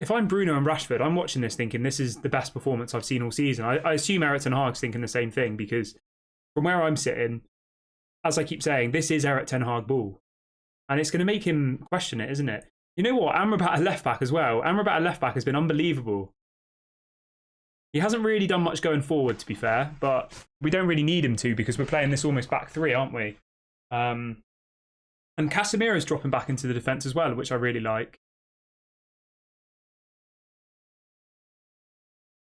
if I'm Bruno and Rashford, I'm watching this thinking this is the best performance I've seen all season. I assume Erik ten Hag's thinking the same thing, because from where I'm sitting, as I keep saying, this is Erik Ten Hag ball. And it's going to make him question it, isn't it? You know what? Amrabat at left back as well. Amrabat at left back has been unbelievable. He hasn't really done much going forward, to be fair, but we don't really need him to because we're playing this almost back three, aren't we? And Casemiro is dropping back into the defence as well, which I really like.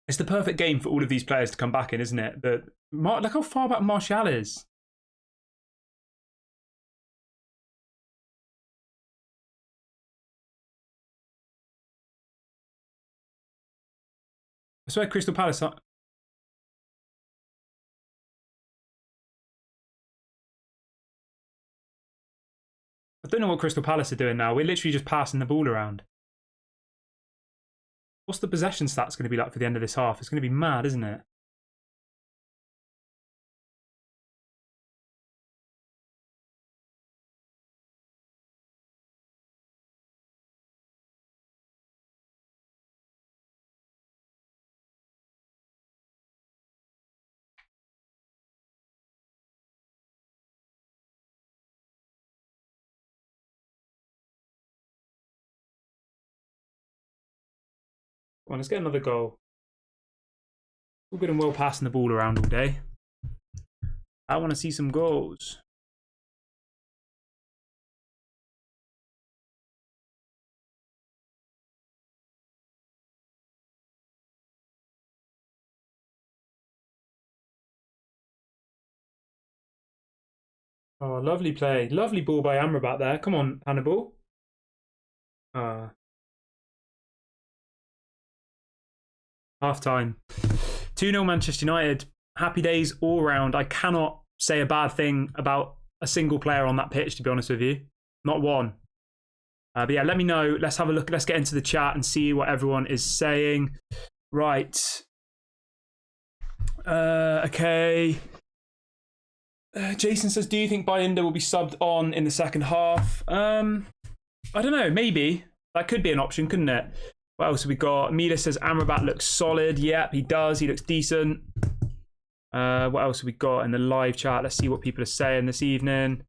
It's the perfect game for all of these players to come back in, isn't it? Look how far back Martial is. I swear Crystal Palace... I don't know what Crystal Palace are doing now. We're literally just passing the ball around. What's the possession stats going to be like for the end of this half? It's going to be mad, isn't it? Come on, let's get another goal. All good and well passing the ball around all day. I want to see some goals. Oh, lovely play. Lovely ball by Amrabat there. Come on, Hannibal. Half time. 2-0 Manchester United. Happy days all round. I cannot say a bad thing about a single player on that pitch, to be honest with you. Not one. But yeah, let me know. Let's have a look. Let's get into the chat and see what everyone is saying. Right. Okay. Jason says, do you think Bayinda will be subbed on in the second half? I don't know. Maybe. That could be an option, couldn't it? What else have we got? Mila says Amrabat looks solid. Yep, he does. He looks decent. What else have we got in the live chat? Let's see what people are saying this evening.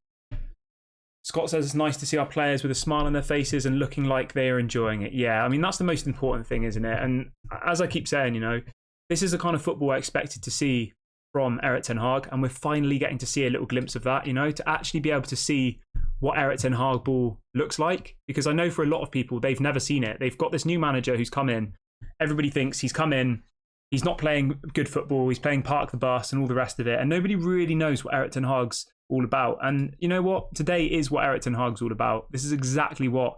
Scott says it's nice to see our players with a smile on their faces and looking like they are enjoying it. Yeah, I mean, that's the most important thing, isn't it? And as I keep saying, you know, this is the kind of football I expected to see from Erik Ten Hag. And we're finally getting to see a little glimpse of that, you know, to actually be able to see what Erik Ten Hag ball looks like. Because I know for a lot of people, they've never seen it. They've got this new manager who's come in. Everybody thinks he's come in. He's not playing good football. He's playing park the bus and all the rest of it. And nobody really knows what Erik Ten Hag's all about. And you know what? Today is what Erik Ten Hag's all about. This is exactly what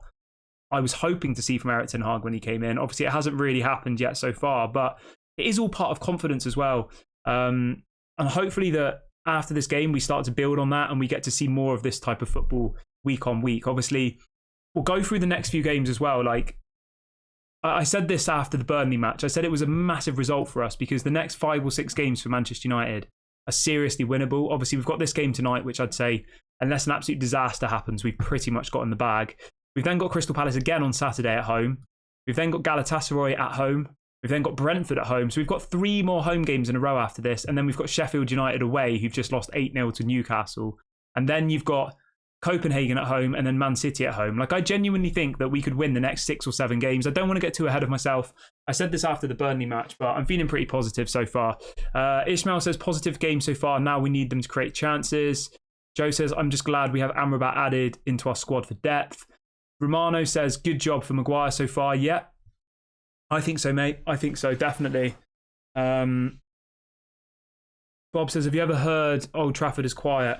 I was hoping to see from Erik Ten Hag when he came in. Obviously, it hasn't really happened yet so far, but it is all part of confidence as well. And hopefully that after this game, we start to build on that and we get to see more of this type of football week on week. Obviously, we'll go through the next few games as well. Like I said this after the Burnley match. I said it was a massive result for us because the next 5 or 6 games for Manchester United are seriously winnable. Obviously, we've got this game tonight, which I'd say, unless an absolute disaster happens, we've pretty much got in the bag. We've then got Crystal Palace again on Saturday at home. We've then got Galatasaray at home. We've then got Brentford at home. So we've got 3 more home games in a row after this. And then we've got Sheffield United away, who've just lost 8-0 to Newcastle. And then you've got Copenhagen at home and then Man City at home. Like, I genuinely think that we could win the next 6 or 7 games. I don't want to get too ahead of myself. I said this after the Burnley match, but I'm feeling pretty positive so far. Ishmael says, positive game so far. Now we need them to create chances. Joe says, I'm just glad we have Amrabat added into our squad for depth. Romano says, good job for Maguire so far. Yep. I think so, mate. I think so, definitely. Bob says, have you ever heard Old Trafford is quiet?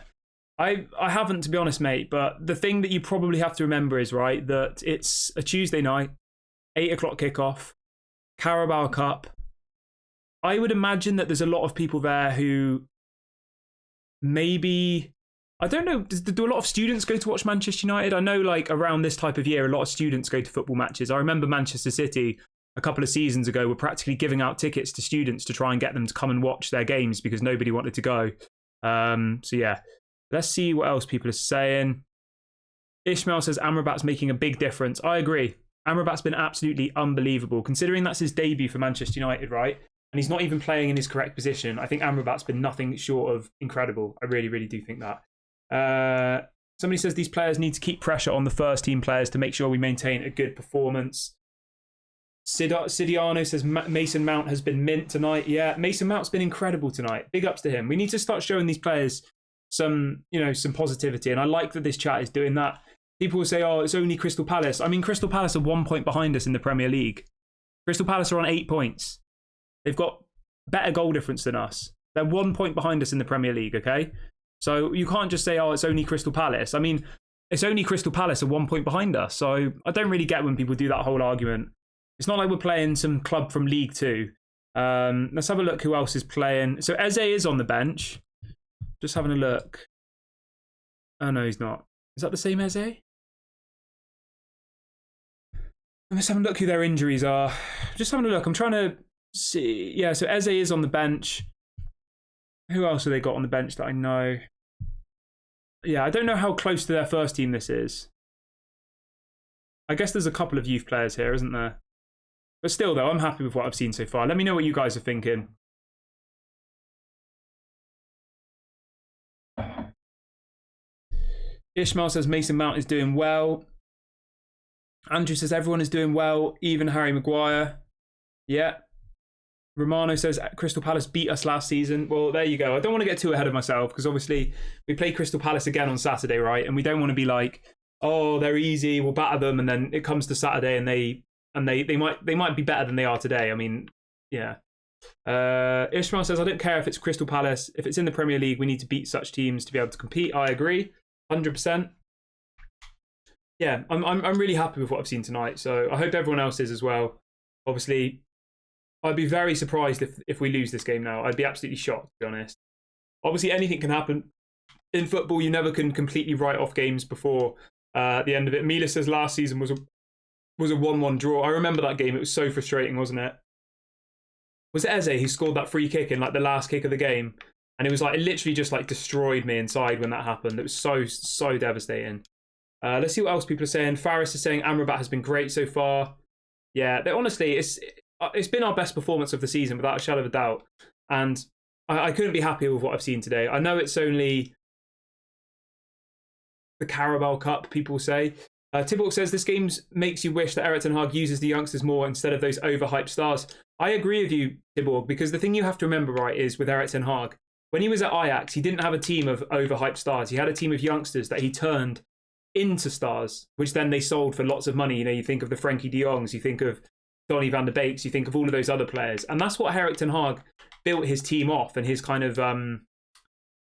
I haven't, to be honest, mate. But the thing that you probably have to remember is, right, that it's a Tuesday night, 8 o'clock kickoff, Carabao Cup. I would imagine that there's a lot of people there who maybe... I don't know, do a lot of students go to watch Manchester United? I know, like, around this type of year, a lot of students go to football matches. I remember Manchester City a couple of seasons ago were practically giving out tickets to students to try and get them to come and watch their games because nobody wanted to go. So yeah, let's see what else people are saying. Ishmael says Amrabat's making a big difference. I agree. Amrabat's been absolutely unbelievable considering that's his debut for Manchester United, right? And he's not even playing in his correct position. I think Amrabat's been nothing short of incredible. I really, really do think that. Somebody says these players need to keep pressure on the first team players to make sure we maintain a good performance. Sidiano says Mason Mount has been mint tonight. Yeah, Mason Mount's been incredible tonight. Big ups to him. We need to start showing these players some positivity, and I like that this chat is doing that. People will say, oh, it's only Crystal Palace. I mean, Crystal Palace are 1 point behind us in the Premier League. Crystal Palace are on 8 points. They've got better goal difference than us. They're 1 point behind us in the Premier League, okay? So you can't just say, oh, it's only Crystal Palace. I mean, it's only Crystal Palace are 1 point behind us. So I don't really get when people do that whole argument. It's not like we're playing some club from League Two. Let's have a look who else is playing. So Eze is on the bench. Just having a look. Oh, no, he's not. Is that the same Eze? Let's have a look who their injuries are. Just having a look. I'm trying to see. Yeah, so Eze is on the bench. Who else have they got on the bench that I know? Yeah, I don't know how close to their first team this is. I guess there's a couple of youth players here, isn't there? But still, though, I'm happy with what I've seen so far. Let me know what you guys are thinking. Ishmael says Mason Mount is doing well. Andrew says everyone is doing well, even Harry Maguire. Yeah. Romano says Crystal Palace beat us last season. Well, there you go. I don't want to get too ahead of myself because obviously we play Crystal Palace again on Saturday, right? And we don't want to be like, oh, they're easy, we'll batter them, and then it comes to Saturday and they might be better than they are today. I mean, yeah. Ishmael says I don't care if it's Crystal Palace. If it's in the Premier League, we need to beat such teams to be able to compete. I agree, 100%. Yeah, I'm really happy with what I've seen tonight. So I hope everyone else is as well. Obviously, I'd be very surprised if we lose this game now. I'd be absolutely shocked, to be honest. Obviously, anything can happen. In football, you never can completely write off games before the end of it. Mila says last season was a 1-1 draw. I remember that game. It was so frustrating, wasn't it? Was it Eze who scored that free kick in like the last kick of the game? And it was like, it literally just like destroyed me inside when that happened. It was so devastating. Let's see what else people are saying. Faris is saying Amrabat has been great so far. Yeah, honestly, it's been our best performance of the season without a shadow of a doubt. And I couldn't be happier with what I've seen today. I know it's only the Carabao Cup, people say. Tibok says this game makes you wish that Erik ten Hag uses the youngsters more instead of those overhyped stars. I agree with you, Tibok, because the thing you have to remember, right, is with Erik ten Hag, when he was at Ajax, he didn't have a team of overhyped stars. He had a team of youngsters that he turned into stars, which then they sold for lots of money. You know, you think of the Frankie de Jongs, you think of Donny van der Beeks, you think of all of those other players. And that's what Erik ten Hag built his team off, and his kind of,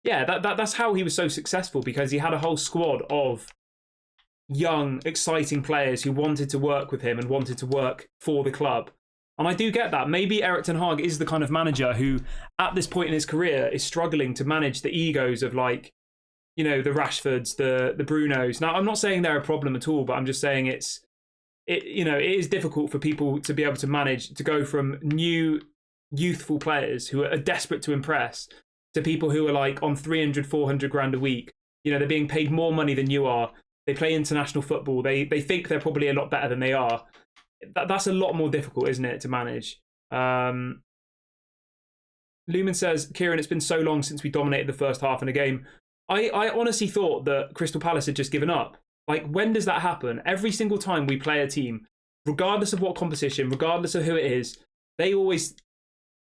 that's how he was so successful, because he had a whole squad of young, exciting players who wanted to work with him and wanted to work for the club. And I do get that. Maybe Erik ten Hag is the kind of manager who, at this point in his career, is struggling to manage the egos of, like, you know, the Rashfords, the Brunos. Now, I'm not saying they're a problem at all, but I'm just saying it is difficult for people to be able to manage, to go from new, youthful players who are desperate to impress to people who are like on 300, 400 grand a week. You know, they're being paid more money than you are. They play international football. They think they're probably a lot better than they are. That's a lot more difficult, isn't it, to manage? Lumen says, Kieran, it's been so long since we dominated the first half in a game. I honestly thought that Crystal Palace had just given up. Like, when does that happen? Every single time we play a team, regardless of what competition, regardless of who it is, they always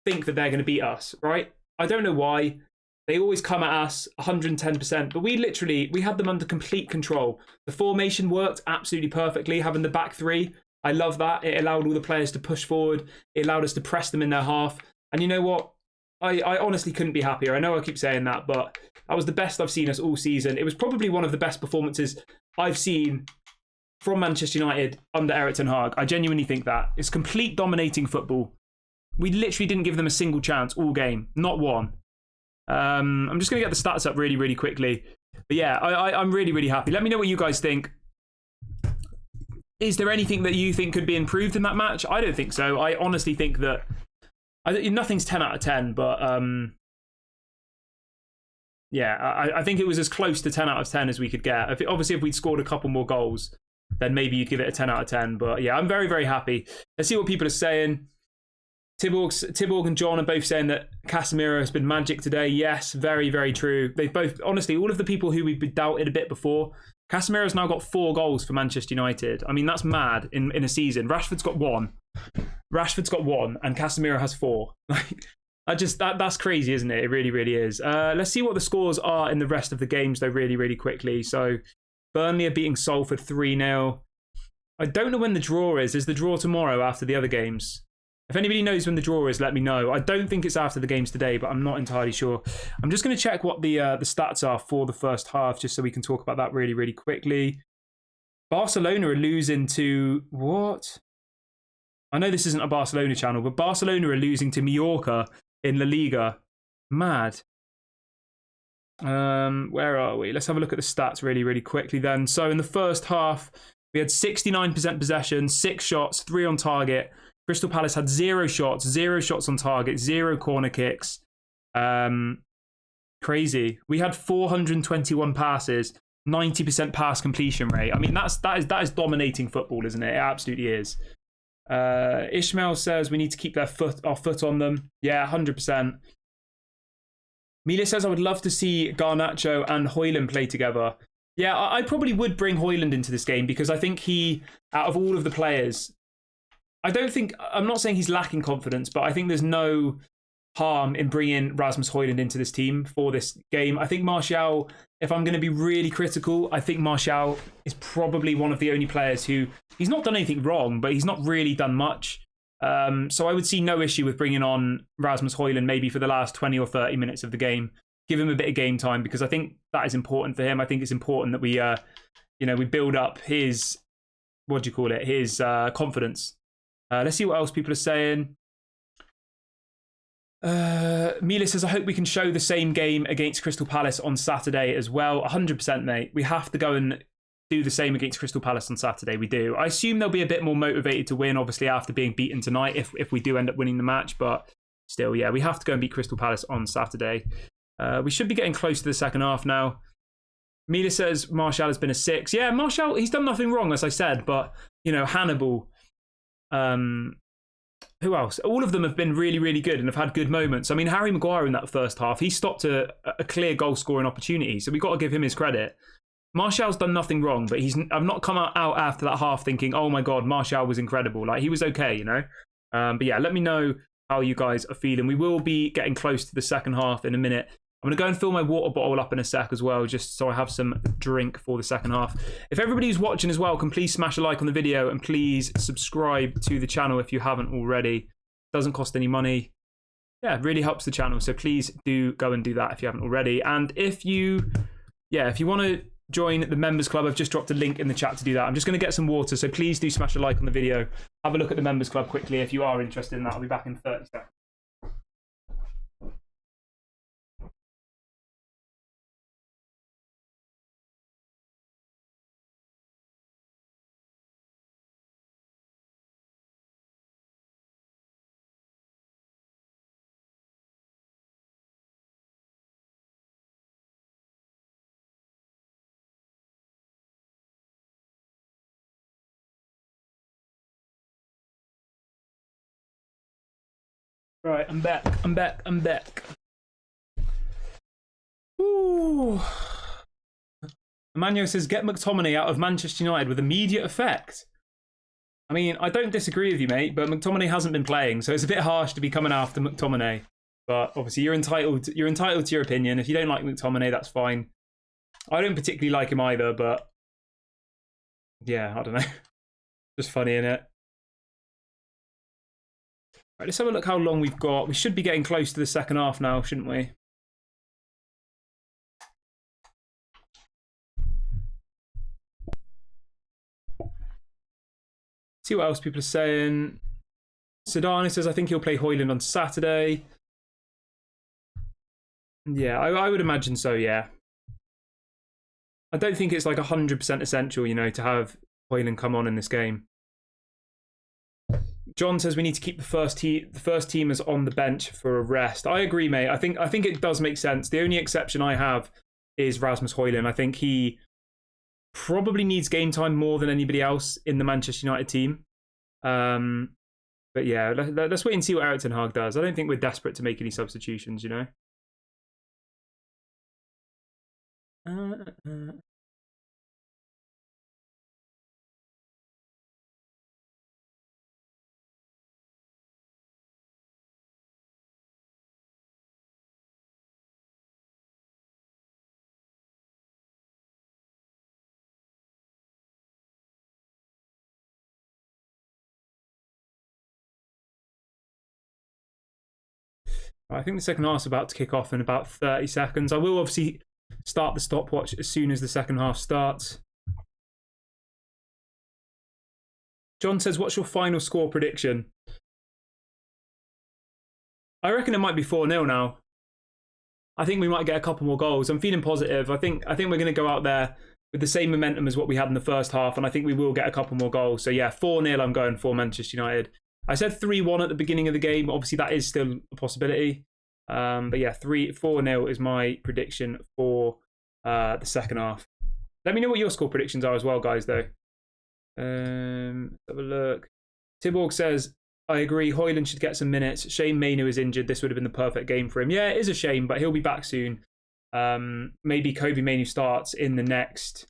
think that they're going to beat us, right? I don't know why. They always come at us 110%, but we had them under complete control. The formation worked absolutely perfectly, having the back three. I love that. It allowed all the players to push forward. It allowed us to press them in their half. And you know what? I honestly couldn't be happier. I know I keep saying that, but that was the best I've seen us all season. It was probably one of the best performances I've seen from Manchester United under Erik ten Hag. I genuinely think that. It's complete dominating football. We literally didn't give them a single chance all game. Not one. I'm just going to get the stats up really, really quickly. But yeah, I'm really, really happy. Let me know what you guys think. Is there anything that you think could be improved in that match? I don't think so. I honestly think that nothing's 10 out of 10, but yeah, I think it was as close to 10 out of 10 as we could get. Obviously, if we'd scored a couple more goals, then maybe you'd give it a 10 out of 10. But yeah, I'm very, very happy. Let's see what people are saying. Tiborg and John are both saying that Casemiro has been magic today. Yes, very, very true. They've both, honestly, all of the people who we've doubted a bit before, Casemiro's now got 4 goals for Manchester United. I mean, that's mad in a season. Rashford's got 1. And Casemiro has 4. Like, that's crazy, isn't it? It really, really is. Let's see what the scores are in the rest of the games, though, really, really quickly. So, Burnley are beating Salford 3-0. I don't know when the draw is. Is the draw tomorrow after the other games? If anybody knows when the draw is, let me know. I don't think it's after the games today, but I'm not entirely sure. I'm just going to check what the stats are for the first half, just so we can talk about that really, really quickly. Barcelona are losing to... What? I know this isn't a Barcelona channel, but Barcelona are losing to Mallorca in La Liga. Mad. Where are we? Let's have a look at the stats really, really quickly then. So in the first half, we had 69% possession, 6 shots, 3 on target. Crystal Palace had 0 shots, 0 shots on target, 0 corner kicks. Crazy. We had 421 passes, 90% pass completion rate. I mean, that is dominating football, isn't it? It absolutely is. Ishmael says we need to keep our foot on them. Yeah, 100%. Mila says I would love to see Garnacho and Højlund play together. Yeah, I probably would bring Højlund into this game because I think he, out of all of the players, I'm not saying he's lacking confidence, but I think there's no harm in bringing Rasmus Højlund into this team for this game. I think Martial, if I'm going to be really critical, I think Martial is probably one of the only players who, he's not done anything wrong, but he's not really done much. So I would see no issue with bringing on Rasmus Højlund maybe for the last 20 or 30 minutes of the game. Give him a bit of game time because I think that is important for him. I think it's important that we, we build up his, his confidence. Let's see what else people are saying. Mila says, I hope we can show the same game against Crystal Palace on Saturday as well. 100%, mate. We have to go and do the same against Crystal Palace on Saturday. We do. I assume they'll be a bit more motivated to win, obviously, after being beaten tonight, if we do end up winning the match. But still, yeah, we have to go and beat Crystal Palace on Saturday. We should be getting close to the second half now. Mila says Martial has been a 6. Yeah, Martial, he's done nothing wrong, as I said. But, Hannibal... who else? All of them have been really, really good and have had good moments. I mean, Harry Maguire in that first half, he stopped a clear goal scoring opportunity. So we've got to give him his credit. Martial's done nothing wrong, but I've not come out after that half thinking, oh my God, Martial was incredible. Like, he was okay, But yeah, let me know how you guys are feeling. We will be getting close to the second half in a minute. I'm going to go and fill my water bottle up in a sec as well, just so I have some drink for the second half. If everybody who's watching as well can please smash a like on the video and please subscribe to the channel if you haven't already. Doesn't cost any money. Yeah, it really helps the channel. So please do go and do that if you haven't already. And if you want to join the members club, I've just dropped a link in the chat to do that. I'm just going to get some water, so please do smash a like on the video. Have a look at the members club quickly if you are interested in that. I'll be back in 30 seconds. Right, I'm back. Ooh. Emmanuel says, get McTominay out of Manchester United with immediate effect. I mean, I don't disagree with you, mate, but McTominay hasn't been playing, so it's a bit harsh to be coming after McTominay. But obviously, you're entitled to your opinion. If you don't like McTominay, that's fine. I don't particularly like him either, but yeah, I don't know. Just funny, innit? Right, let's have a look how long we've got. We should be getting close to the second half now, shouldn't we? See what else people are saying. Sedani says, I think he'll play Højlund on Saturday. Yeah, I would imagine so, yeah. I don't think it's like 100% essential, to have Højlund come on in this game. John says we need to keep the first teamers on the bench for a rest. I agree, mate. I think it does make sense. The only exception I have is Rasmus Højlund. I think he probably needs game time more than anybody else in the Manchester United team. But yeah, let's wait and see what Erik ten Hag does. I don't think we're desperate to make any substitutions, you know. I think the second half's about to kick off in about 30 seconds. I will obviously start the stopwatch as soon as the second half starts. John says, what's your final score prediction? I reckon it might be 4-0 now. I think we might get a couple more goals. I'm feeling positive. I think we're going to go out there with the same momentum as what we had in the first half, and I think we will get a couple more goals. So yeah, 4-0 I'm going for Manchester United. I said 3-1 at the beginning of the game. Obviously, that is still a possibility. But yeah, 4-0 is my prediction for the second half. Let me know what your score predictions are as well, guys, though. Let's have a look. Tiborg says, I agree, Højlund should get some minutes. Shame Mainu is injured. This would have been the perfect game for him. Yeah, it is a shame, but he'll be back soon. Maybe Kobe Mainu starts in the next...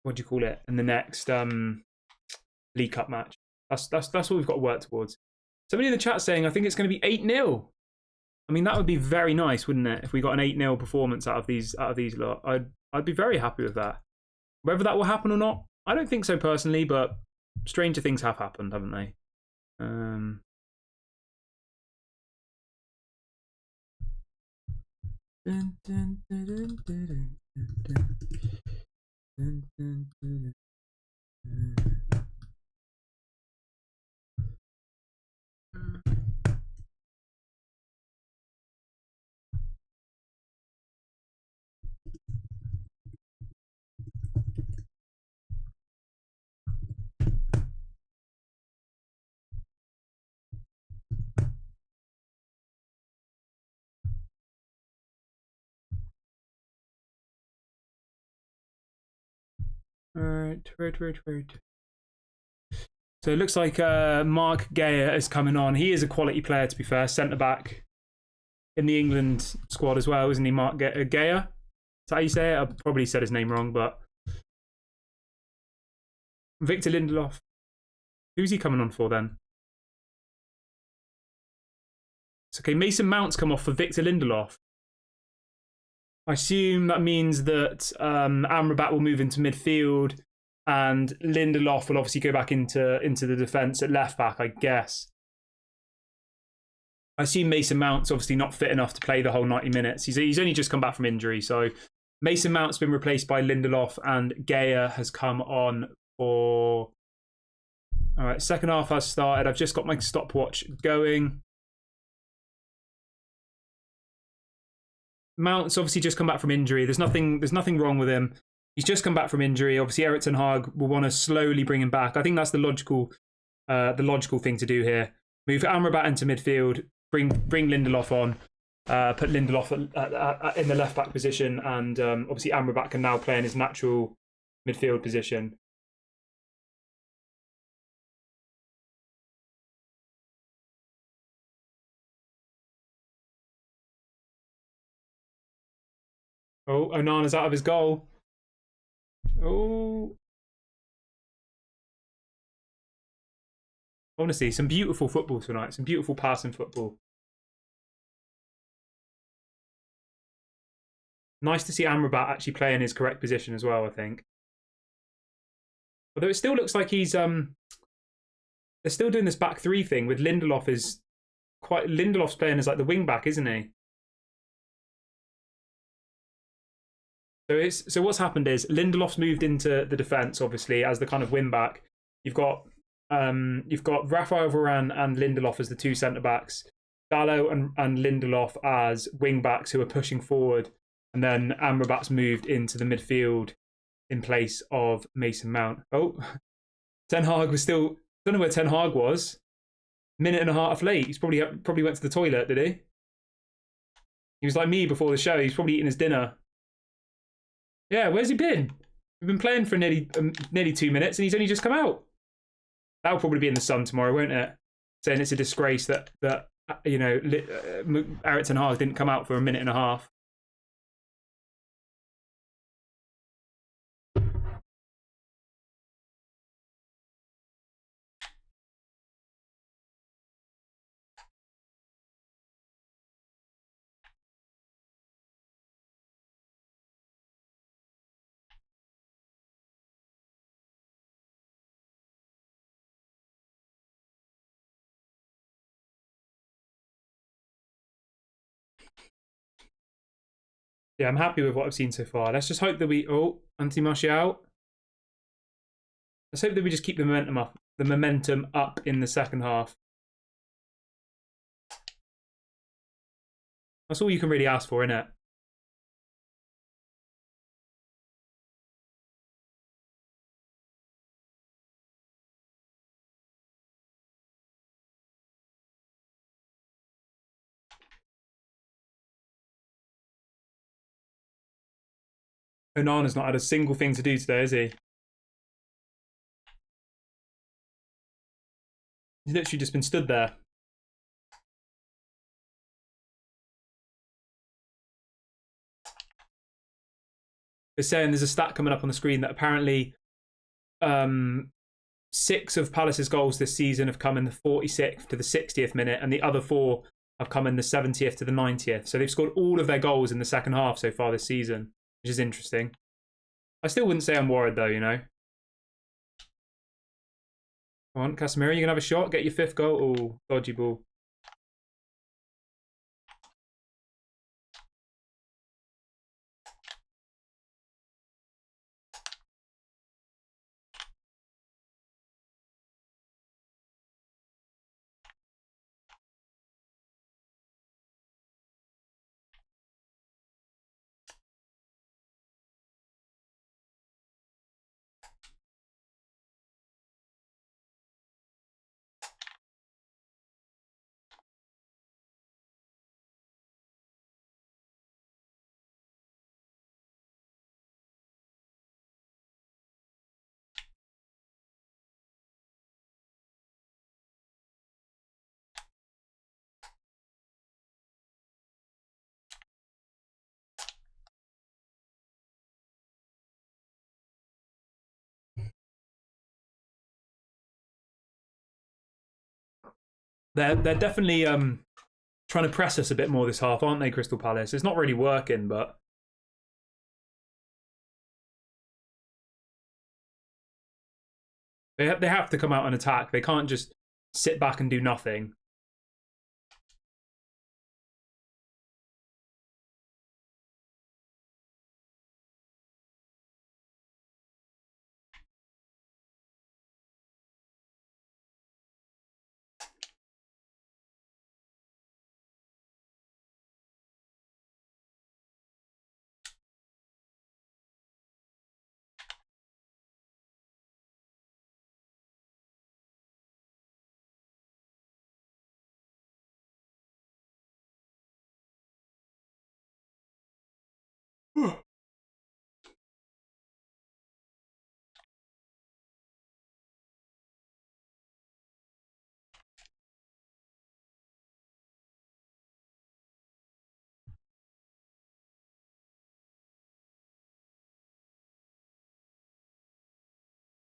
What do you call it? In the next League Cup match. That's what we've got to work towards. Somebody in the chat saying, I think it's going to be 8-0. I mean, that would be very nice, wouldn't it? If we got an 8-0 performance out of these lot. I'd be very happy with that. Whether that will happen or not, I don't think so personally, but stranger things have happened, haven't they? Right. So it looks like Mark Gaya is coming on. He is a quality player, to be fair. Centre back in the England squad as well, isn't he? Mark Gaya? Is that how you say it? I probably said his name wrong, but Victor Lindelof. Who's he coming on for then? It's okay. Mason Mount's come off for Victor Lindelof. I assume that means that Amrabat will move into midfield and Lindelof will obviously go back into the defence at left back, I guess. I assume Mason Mount's obviously not fit enough to play the whole 90 minutes. He's only just come back from injury. So Mason Mount's been replaced by Lindelof and Gaya has come on for... All right, second half has started. I've just got my stopwatch going. Mount's obviously just come back from injury. There's nothing wrong with him. He's just come back from injury. Obviously, Erik ten Hag will want to slowly bring him back. I think that's the logical thing to do here. Move Amrabat into midfield. Bring Lindelof on. Put Lindelof in the left back position, and obviously Amrabat can now play in his natural midfield position. Oh, Onana's out of his goal. Oh. Honestly, some beautiful football tonight. Some beautiful passing football. Nice to see Amrabat actually play in his correct position as well, I think. Although it still looks like he's... They're still doing this back three thing with Lindelof is... Lindelof's playing as like the wing back, isn't he? So what's happened is Lindelof's moved into the defence, obviously, as the kind of wing back. You've got Rafael Varane and Lindelof as the two centre backs, Dalot and Lindelof as wing backs who are pushing forward, and then Amrabat's moved into the midfield in place of Mason Mount. Oh, Ten Hag was still... Don't know where Ten Hag was. Minute and a half late. He's probably went to the toilet, did he? He was like me before the show. He's probably eating his dinner. Yeah, where's he been? We've been playing for nearly 2 minutes and he's only just come out. That'll probably be in the sun tomorrow, won't it? saying it's a disgrace that you know, Eric Ten Hag didn't come out for a minute and a half. Yeah, I'm happy with what I've seen so far. Let's just hope that we... Oh, Anthony Martial. Let's hope that we just keep the momentum up in the second half. That's all you can really ask for, isn't it? Onana's not had a single thing to do today, has he? He's literally just been stood there. They're saying there's a stat coming up on the screen that apparently 6 of Palace's goals this season have come in the 46th to the 60th minute, and the other 4 have come in the 70th to the 90th. So they've scored all of their goals in the second half so far this season, which is interesting. I still wouldn't say I'm worried though, you know. Come on, Casemiro, you can have a shot, get your 5th goal. Oh, dodgy ball. They're definitely trying to press us a bit more this half, aren't they, Crystal Palace? It's not really working, but they have to come out and attack. They can't just sit back and do nothing.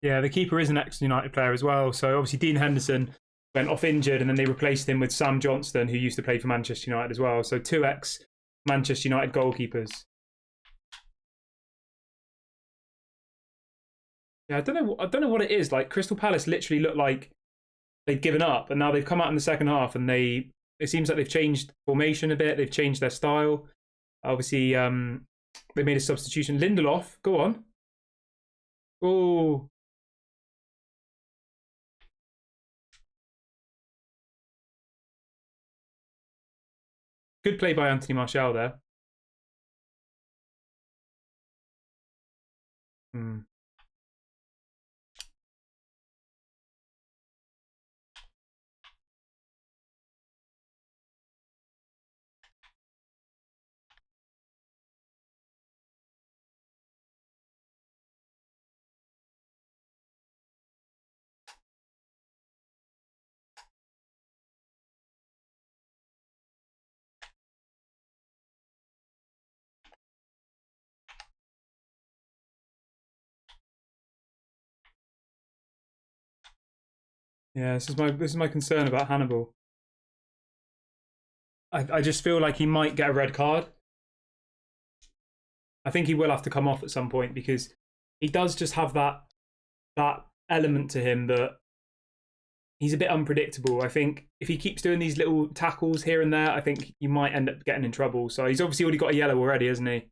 Yeah, the keeper is an ex-United player as well. So obviously Dean Henderson went off injured, and then they replaced him with Sam Johnston, who used to play for Manchester United as well. So 2 ex-Manchester United goalkeepers. Yeah, I don't know. I don't know what it is. Like Crystal Palace literally looked like they'd given up, and now they've come out in the second half, and it seems like they've changed formation a bit. They've changed their style. Obviously, they made a substitution. Lindelof, go on. Oh, good play by Anthony Martial there. Hmm. Yeah, this is my concern about Hannibal. I just feel like he might get a red card. I think he will have to come off at some point because he does just have that element to him that he's a bit unpredictable. I think if he keeps doing these little tackles here and there, I think he might end up getting in trouble. So he's obviously already got a yellow already, hasn't he?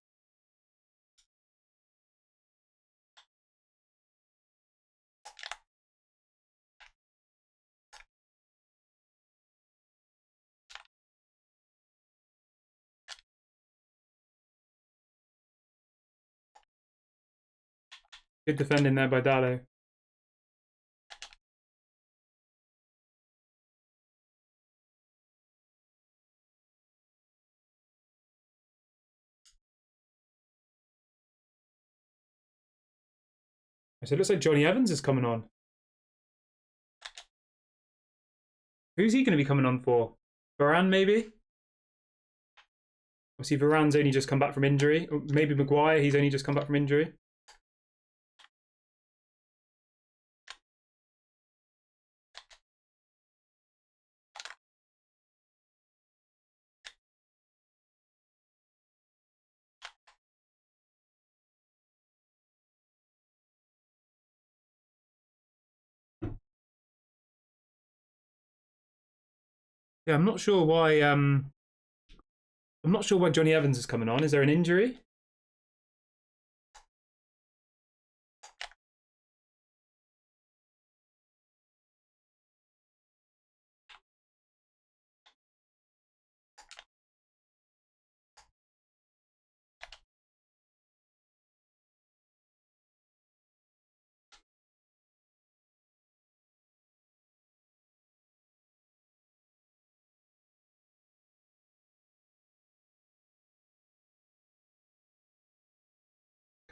Good defending there by Dallo. So it looks like Johnny Evans is coming on. Who's he going to be coming on for? Varane, maybe? Obviously, Varane's only just come back from injury. Or maybe Maguire, he's only just come back from injury. Yeah, I'm not sure why. I'm not sure why Johnny Evans is coming on. Is there an injury?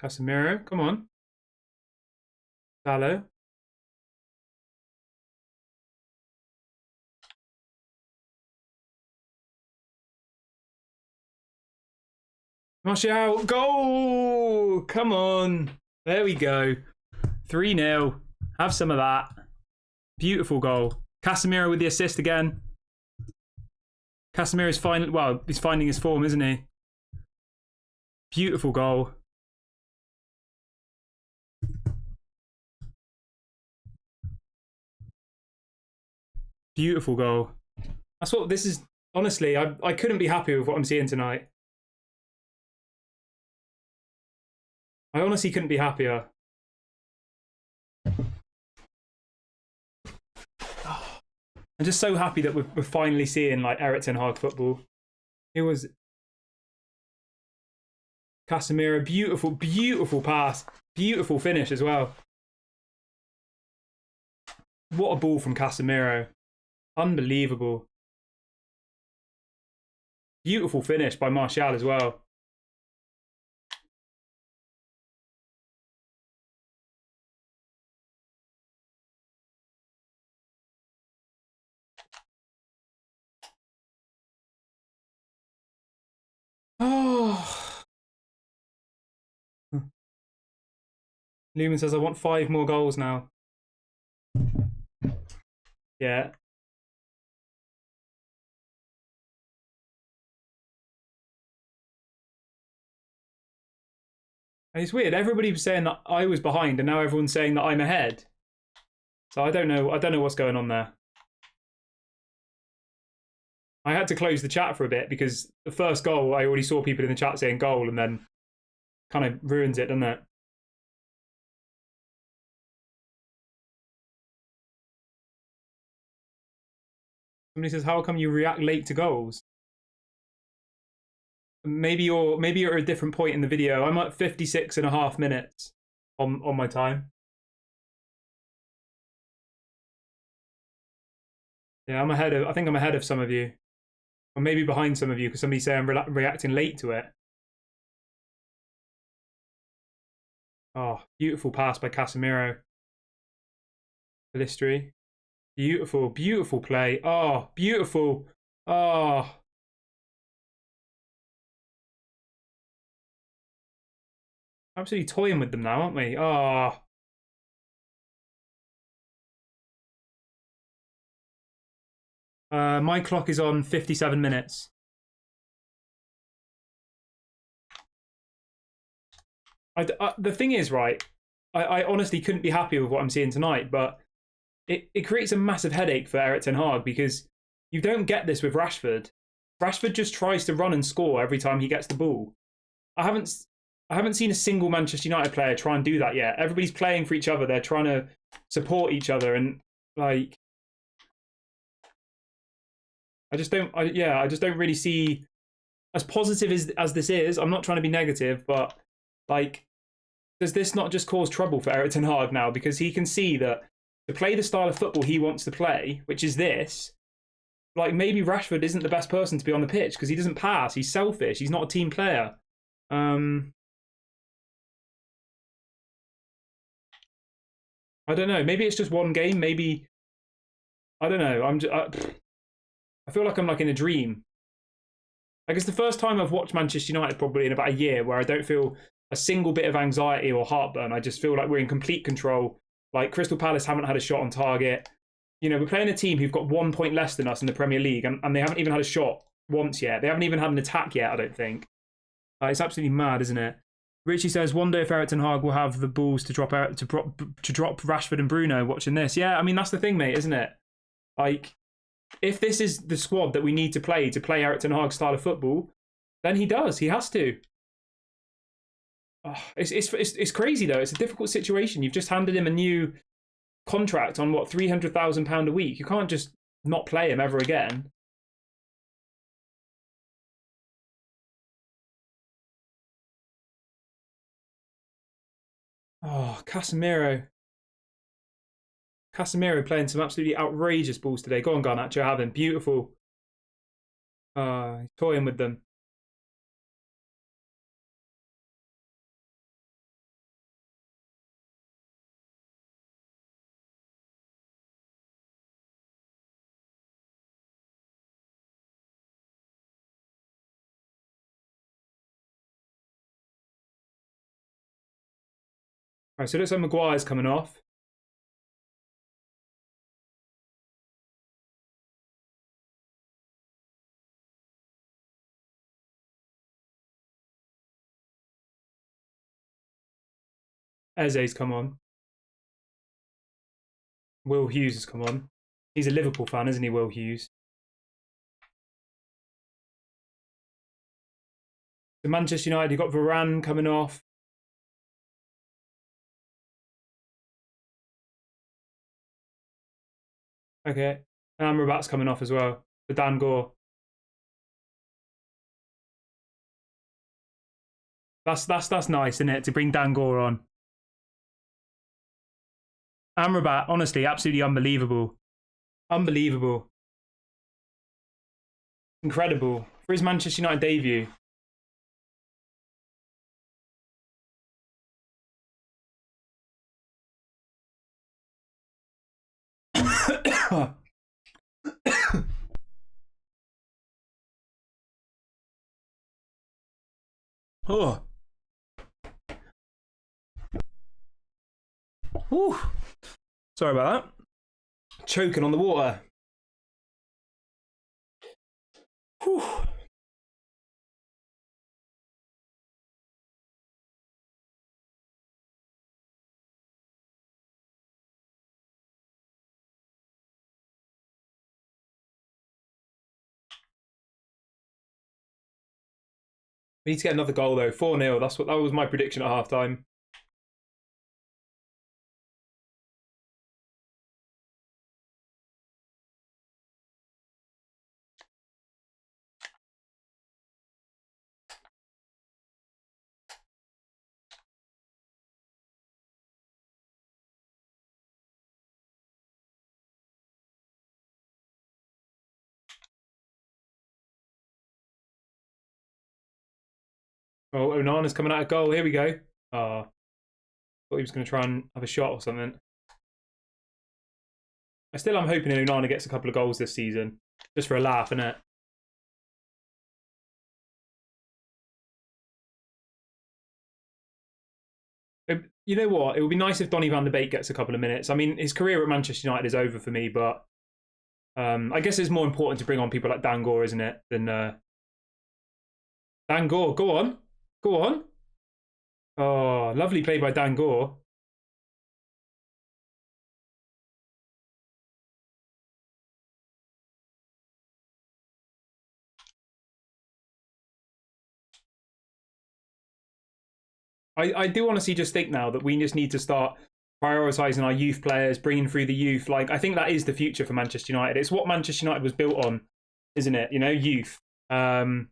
Casemiro, come on. Dallo. Martial, goal! Come on. There we go. 3-0. Have some of that. Beautiful goal. Casemiro with the assist again. Casemiro's he's finding his form, isn't he? Beautiful goal. Beautiful goal. That's what this is. Honestly, I couldn't be happy with what I'm seeing tonight. I honestly couldn't be happier. I'm just so happy that we're finally seeing like Erik ten Hag football. It was Casemiro, beautiful pass, beautiful finish as well. What a ball from Casemiro. Unbelievable. Beautiful finish by Martial as well. Oh. Lumen says, I want 5 more goals now. Yeah. And it's weird. Everybody was saying that I was behind, and now everyone's saying that I'm ahead. So I don't know what's going on there. I had to close the chat for a bit because the first goal, I already saw people in the chat saying goal, and then kind of ruins it, doesn't it? Somebody says, how come you react late to goals? Maybe you're at a different point in the video. I'm at 56.5 minutes on my time. Yeah, I think I'm ahead of some of you. Or maybe behind some of you because somebody's saying I'm reacting late to it. Oh, beautiful pass by Casemiro. Balistri. Beautiful play. Oh, beautiful. Oh. Absolutely toying with them now, aren't we? Oh. My clock is on 57 minutes. The thing is, right, I honestly couldn't be happier with what I'm seeing tonight, but it creates a massive headache for Erik ten Hag because you don't get this with Rashford. Rashford just tries to run and score every time he gets the ball. I haven't seen a single Manchester United player try and do that yet. Everybody's playing for each other. They're trying to support each other, and like, I just don't really see, as positive as this is. I'm not trying to be negative, but like, does this not just cause trouble for Erik ten Hag now? Because he can see that to play the style of football he wants to play, which is this, like, maybe Rashford isn't the best person to be on the pitch because he doesn't pass. He's selfish. He's not a team player. I don't know. Maybe it's just one game. Maybe, I don't know. I feel like I'm like in a dream. Like, it's the first time I've watched Manchester United probably in about a year where I don't feel a single bit of anxiety or heartburn. I just feel like we're in complete control. Like, Crystal Palace haven't had a shot on target. You know, we're playing a team who've got 1 point less than us in the Premier League, and they haven't even had a shot once yet. They haven't even had an attack yet, I don't think. It's absolutely mad, isn't it? Richie says, wonder if Erik ten Hag will have the balls to drop Rashford and Bruno watching this. Yeah, I mean, that's the thing, mate, isn't it? Like, if this is the squad that we need to play Erik ten Hag's style of football, then he does. He has to. Oh, it's crazy, though. It's a difficult situation. You've just handed him a new contract on, what, £300,000 a week. You can't just not play him ever again. Oh, Casemiro. Casemiro playing some absolutely outrageous balls today. Go on, Garnacho, have him. Beautiful. He's toying with them. Right, so it looks like Maguire's coming off. Eze's come on. Will Hughes has come on. He's a Liverpool fan, isn't he, Will Hughes? So Manchester United, you've got Varane coming off. Okay. And Amrabat's coming off as well. For Dan Gore. That's nice, isn't it? To bring Dan Gore on. Amrabat, honestly, absolutely unbelievable. Unbelievable. Incredible. For his Manchester United debut. Oh. Whew. Sorry about that. Choking on the water. Whew. We need to get another goal though. 4-0. That was my prediction at halftime. Oh, Onana's coming out of goal. Here we go. Thought he was going to try and have a shot or something. I'm hoping Onana gets a couple of goals this season. Just for a laugh, innit? You know what? It would be nice if Donny van de Beek gets a couple of minutes. I mean, his career at Manchester United is over for me, but I guess it's more important to bring on people like Dan Gore, isn't it, than Dan Gore. Go on. Go on. Oh, lovely play by Dan Gore. I do honestly just think now that we just need to start prioritising our youth players, bringing through the youth. Like, I think that is the future for Manchester United. It's what Manchester United was built on, isn't it? You know, youth over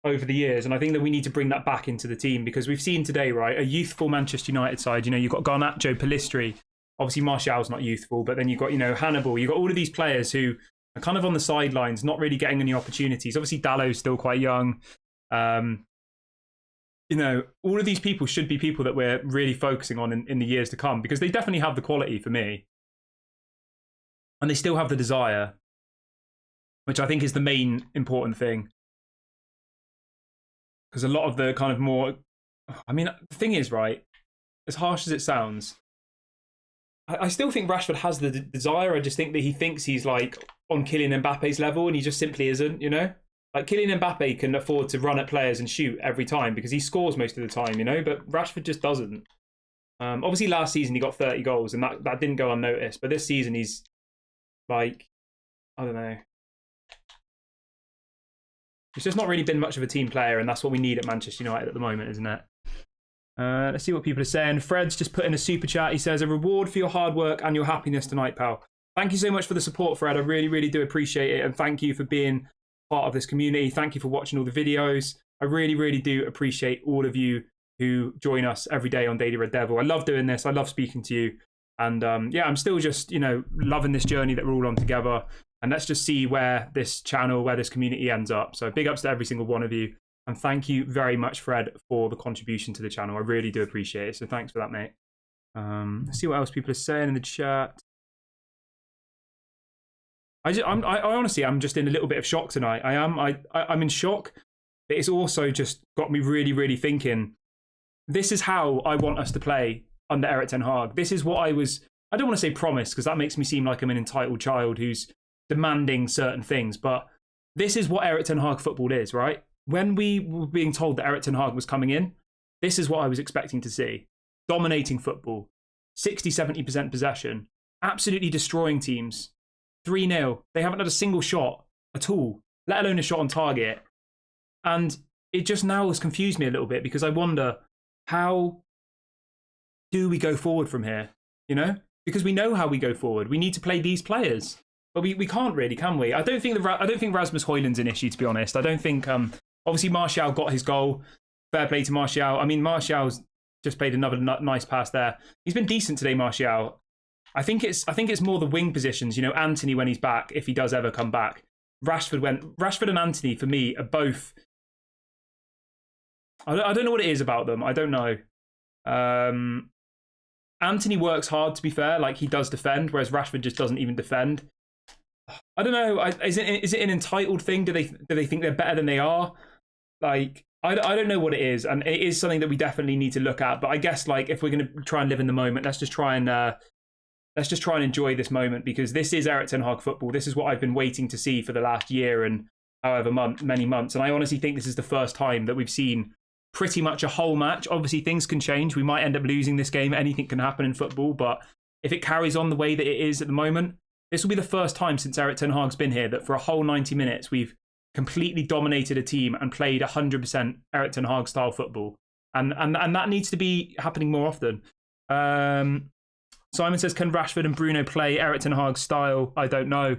the years. And I think that we need to bring that back into the team because we've seen today, right, a youthful Manchester United side. You know, you've got Garnacho, Pellistri. Obviously, Martial's not youthful, but then you've got, you know, Hannibal. You've got all of these players who are kind of on the sidelines, not really getting any opportunities. Obviously, Dallow's still quite young. You know, all of these people should be people that we're really focusing on in the years to come because they definitely have the quality for me. And they still have the desire, which I think is the main important thing. Because a lot of the kind of more... I mean, the thing is, right, as harsh as it sounds, I still think Rashford has the desire. I just think that he thinks he's like on Kylian Mbappe's level and he just simply isn't, you know? Like, Kylian Mbappe can afford to run at players and shoot every time because he scores most of the time, you know? But Rashford just doesn't. Obviously, last season he got 30 goals and that didn't go unnoticed. But this season he's, like, I don't know. He's just not really been much of a team player, and that's what we need at Manchester United at the moment, isn't it? Let's see what people are saying. Fred's just put in a super chat. He says, a reward for your hard work and your happiness tonight, pal. Thank you so much for the support, Fred. I really, really do appreciate it. And thank you for being part of this community. Thank you for watching all the videos. I really, really do appreciate all of you who join us every day on Daily Red Devil. I love doing this. I love speaking to you. And yeah, I'm still just, you know, loving this journey that we're all on together. And let's just see where this channel, where this community ends up. So big ups to every single one of you. And thank you very much, Fred, for the contribution to the channel. I really do appreciate it. So thanks for that, mate. Let's see what else people are saying in the chat. I honestly, I'm just in a little bit of shock tonight. I'm in shock. But it's also just got me really, really thinking, this is how I want us to play under Erik ten Hag. This is what I don't want to say promised, because that makes me seem like I'm an entitled child who's demanding certain things. But this is what Erik ten Hag football is, right? When we were being told that Erik ten Hag was coming in, this is what I was expecting to see. Dominating football, 60-70% possession, absolutely destroying teams. 3-0. They haven't had a single shot at all, let alone a shot on target. And it just now has confused me a little bit because I wonder, how do we go forward from here? You know? Because we know how we go forward. We need to play these players. But we can't really, can we? I don't think Rasmus Højlund's an issue, to be honest. I don't think... obviously, Martial got his goal. Fair play to Martial. I mean, Martial's just played another nice pass there. He's been decent today, Martial. I think it's more the wing positions. You know, Anthony when he's back, if he does ever come back. Rashford and Anthony for me are both. I don't know what it is about them. I don't know. Anthony works hard, to be fair. Like, he does defend, whereas Rashford just doesn't even defend. I don't know. Is it an entitled thing? Do they think they're better than they are? Like, I don't know what it is, and it is something that we definitely need to look at. But I guess, like, if we're going to try and live in the moment, let's just try and enjoy this moment, because this is Erik ten Hag football. This is what I've been waiting to see for the last year and however many months. And I honestly think this is the first time that we've seen pretty much a whole match. Obviously, things can change. We might end up losing this game. Anything can happen in football. But if it carries on the way that it is at the moment, this will be the first time since Erik ten Hag's been here that for a whole 90 minutes, we've completely dominated a team and played 100% Erik ten Hag style football. And that needs to be happening more often. Simon says, can Rashford and Bruno play Erik ten Hag's style? I don't know.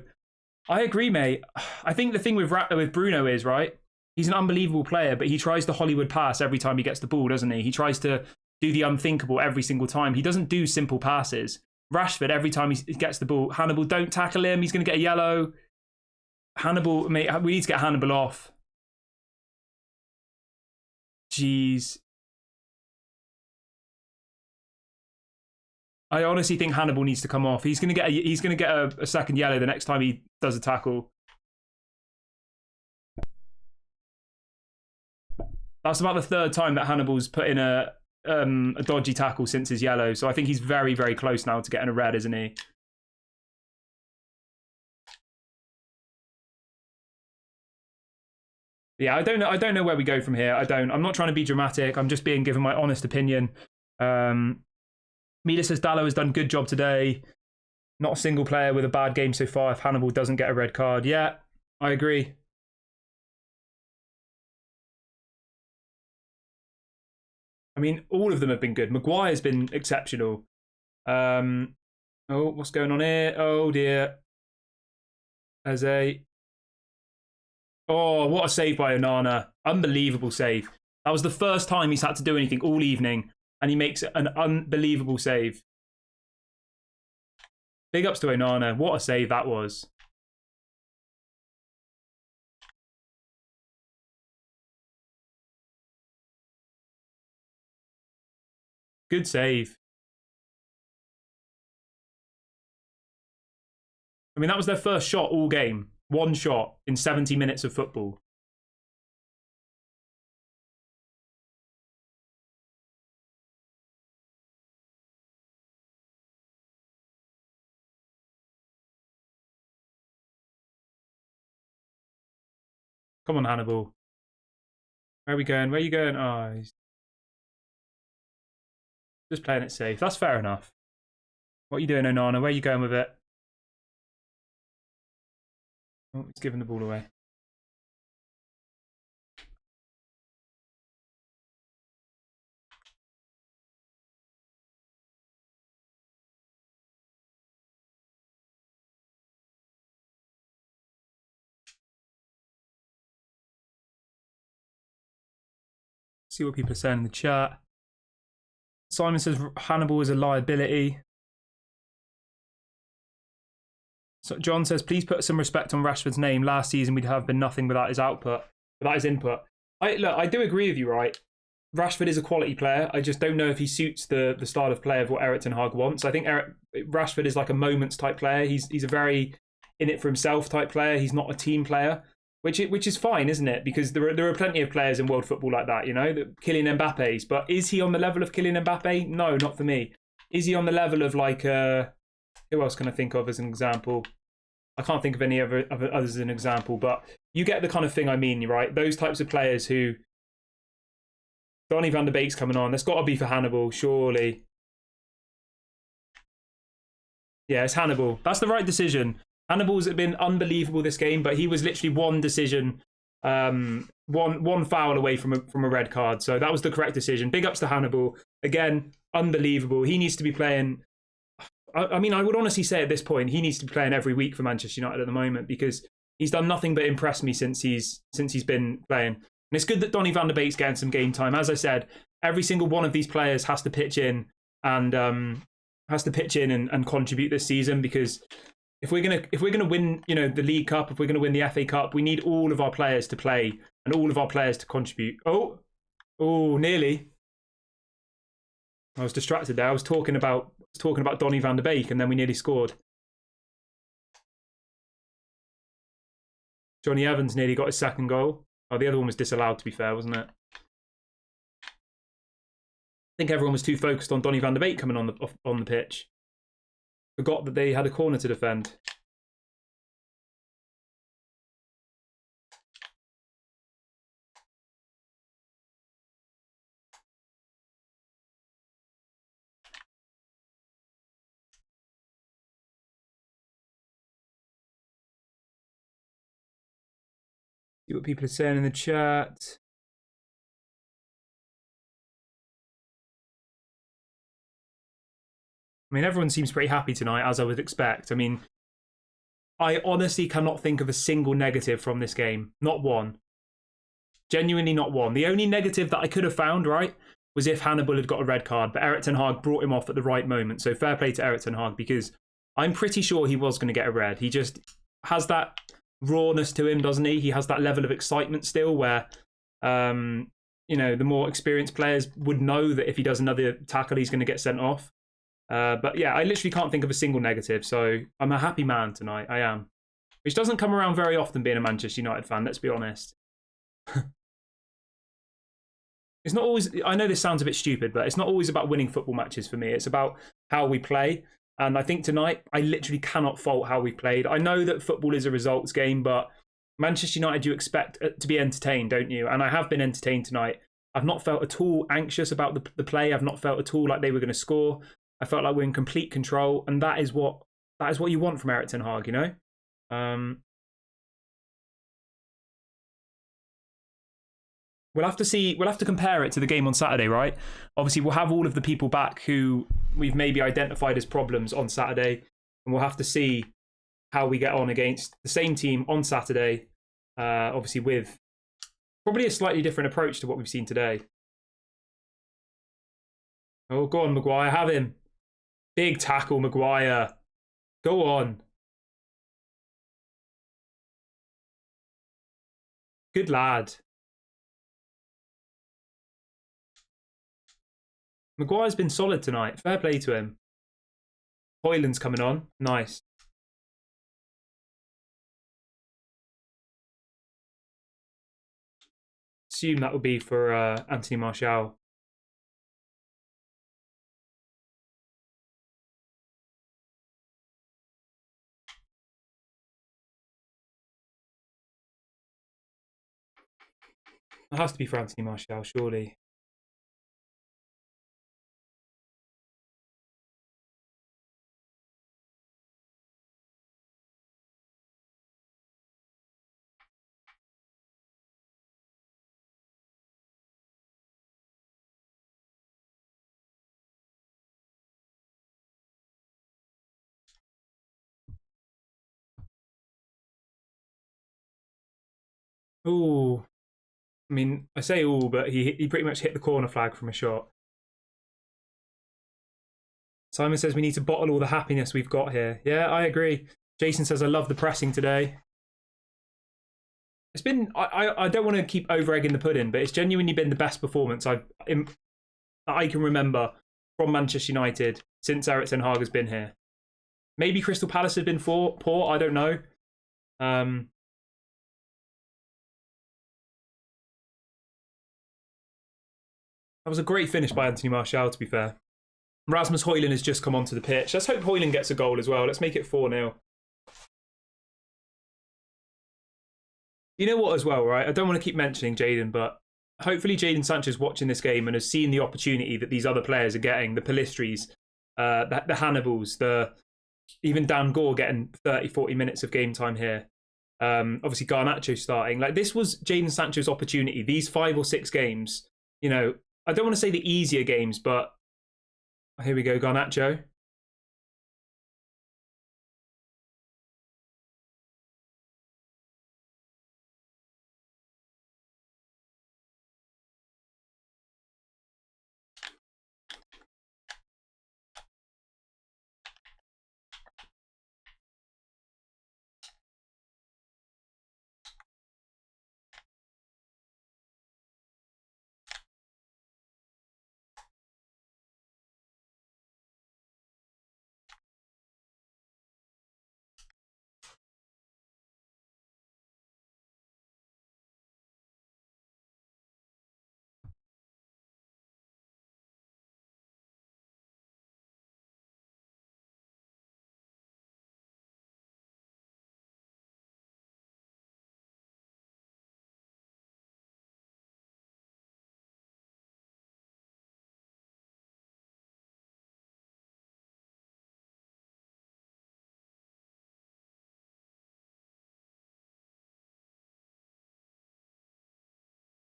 I agree, mate. I think the thing with Bruno is, right, he's an unbelievable player, but he tries the Hollywood pass every time he gets the ball, doesn't he? He tries to do the unthinkable every single time. He doesn't do simple passes. Rashford, every time he gets the ball, Hannibal, don't tackle him. He's going to get a yellow. Hannibal, mate, we need to get Hannibal off. Jeez. I honestly think Hannibal needs to come off. He's going to get a second yellow the next time he does a tackle. That's about the third time that Hannibal's put in a dodgy tackle since his yellow. So I think he's very, very close now to getting a red, isn't he? Yeah, I don't know where we go from here. I'm not trying to be dramatic. I'm just being given my honest opinion. Mila says Dallo has done a good job today. Not a single player with a bad game so far if Hannibal doesn't get a red card. Yeah, I agree. I mean, all of them have been good. Maguire's been exceptional. Oh, what's going on here? Oh, dear. Eze. Oh, what a save by Onana. Unbelievable save. That was the first time he's had to do anything all evening, and he makes an unbelievable save. Big ups to Onana. What a save that was. Good save. I mean, that was their first shot all game. One shot in 70 minutes of football. Come on, Hannibal. Where are we going? Where are you going? Oh, he's just playing it safe. That's fair enough. What are you doing, Onana? Where are you going with it? Oh, he's giving the ball away. See what people are saying in the chat. Simon says Hannibal is a liability. So John says, please put some respect on Rashford's name. Last season, we'd have been nothing without his output, without his input. I do agree with you, right? Rashford is a quality player. I just don't know if he suits the style of play of what Erik ten Hag wants. I think Rashford is like a moments type player. He's a very in it for himself type player. He's not a team player. Which is fine, isn't it? Because there are plenty of players in world football like that, you know, Kylian Mbappe's. But is he on the level of Kylian Mbappe? No, not for me. Is he on the level of like, who else can I think of as an example? I can't think of any others as an example, but you get the kind of thing I mean, right? Those types of players who, Donny van der Beek's coming on. That's got to be for Hannibal, surely. Yeah, it's Hannibal. That's the right decision. Hannibal's been unbelievable this game, but he was literally one decision, one foul away from a red card. So that was the correct decision. Big ups to Hannibal. Again, unbelievable. He needs to be playing. I mean, I would honestly say at this point, he needs to be playing every week for Manchester United at the moment because he's done nothing but impress me since he's been playing. And it's good that Donny van der Beek's getting some game time. As I said, every single one of these players has to pitch in and contribute this season because if we're gonna win, you know, the League Cup, if we're gonna win the FA Cup, we need all of our players to play and all of our players to contribute. Oh, nearly. I was distracted there. I was talking about Donny van der Beek, and then we nearly scored. Johnny Evans nearly got his second goal. Oh, the other one was disallowed, to be fair, wasn't it? I think everyone was too focused on Donny van der Beek coming on the pitch. Forgot that they had a corner to defend. See what people are saying in the chat. I mean, everyone seems pretty happy tonight, as I would expect. I mean, I honestly cannot think of a single negative from this game. Not one. Genuinely not one. The only negative that I could have found, right, was if Hannibal had got a red card, but Erik ten Hag brought him off at the right moment. So fair play to Erik ten Hag because I'm pretty sure he was going to get a red. He just has that rawness to him, doesn't he? He has that level of excitement still where, you know, the more experienced players would know that if he does another tackle, he's going to get sent off. But yeah, I literally can't think of a single negative. So I'm a happy man tonight. I am. Which doesn't come around very often being a Manchester United fan, let's be honest. It's not always, I know this sounds a bit stupid, but it's not always about winning football matches for me. It's about how we play. And I think tonight, I literally cannot fault how we played. I know that football is a results game, but Manchester United, you expect to be entertained, don't you? And I have been entertained tonight. I've not felt at all anxious about the play. I've not felt at all like they were going to score. I felt like we're in complete control, and that is what you want from Erik ten Hag, you know. We'll have to see. We'll have to compare it to the game on Saturday, right? Obviously, we'll have all of the people back who we've maybe identified as problems on Saturday, and we'll have to see how we get on against the same team on Saturday. Obviously, with probably a slightly different approach to what we've seen today. Oh, go on, Maguire, have him. Big tackle, Maguire. Go on. Good lad. Maguire's been solid tonight. Fair play to him. Højlund's coming on. Nice. Assume that would be for Anthony Martial. It has to be for Anthony Martial, surely. Ooh. I mean, I say all, but he pretty much hit the corner flag from a shot. Simon says we need to bottle all the happiness we've got here. Yeah, I agree. Jason says I love the pressing today. It's been, I don't want to keep over-egging the pudding, but it's genuinely been the best performance I can remember from Manchester United since Erik ten Hag has been here. Maybe Crystal Palace has been poor, I don't know. That was a great finish by Anthony Martial, to be fair. Rasmus Højlund has just come onto the pitch. Let's hope Højlund gets a goal as well. Let's make it 4-0. You know what as well, right? I don't want to keep mentioning Jadon, but hopefully Jadon Sancho's watching this game and has seen the opportunity that these other players are getting. The Pelistris, the Hannibals, even Dan Gore getting 30, 40 minutes of game time here. Obviously Garnacho starting. Like, this was Jadon Sancho's opportunity. These 5 or 6 games, you know, I don't want to say the easier games, but here we go, Garnacho.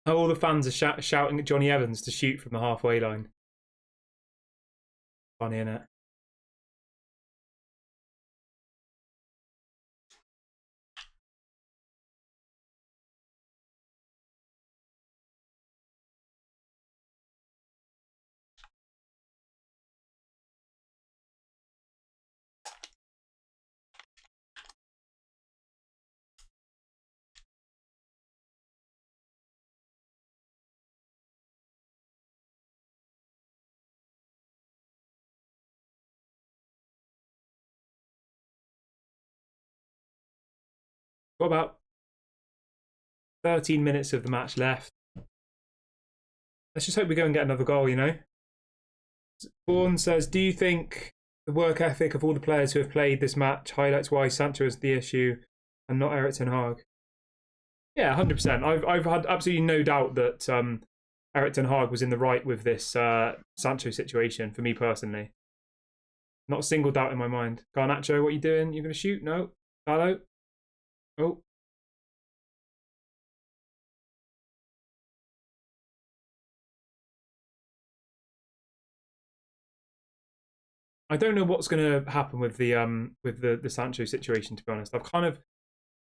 All the fans are shouting at Johnny Evans to shoot from the halfway line. Funny, innit? What about 13 minutes of the match left? Let's just hope we go and get another goal, you know? Vaughan says, do you think the work ethic of all the players who have played this match highlights why Sancho is the issue and not Erik ten Hag? Yeah, 100%. I've had absolutely no doubt that Erik ten Hag was in the right with this Sancho situation. For me personally, not a single doubt in my mind. Garnacho, what are you doing? You're going to shoot? No. Hello. Oh. I don't know what's going to happen with the Sancho situation. To be honest, I've kind of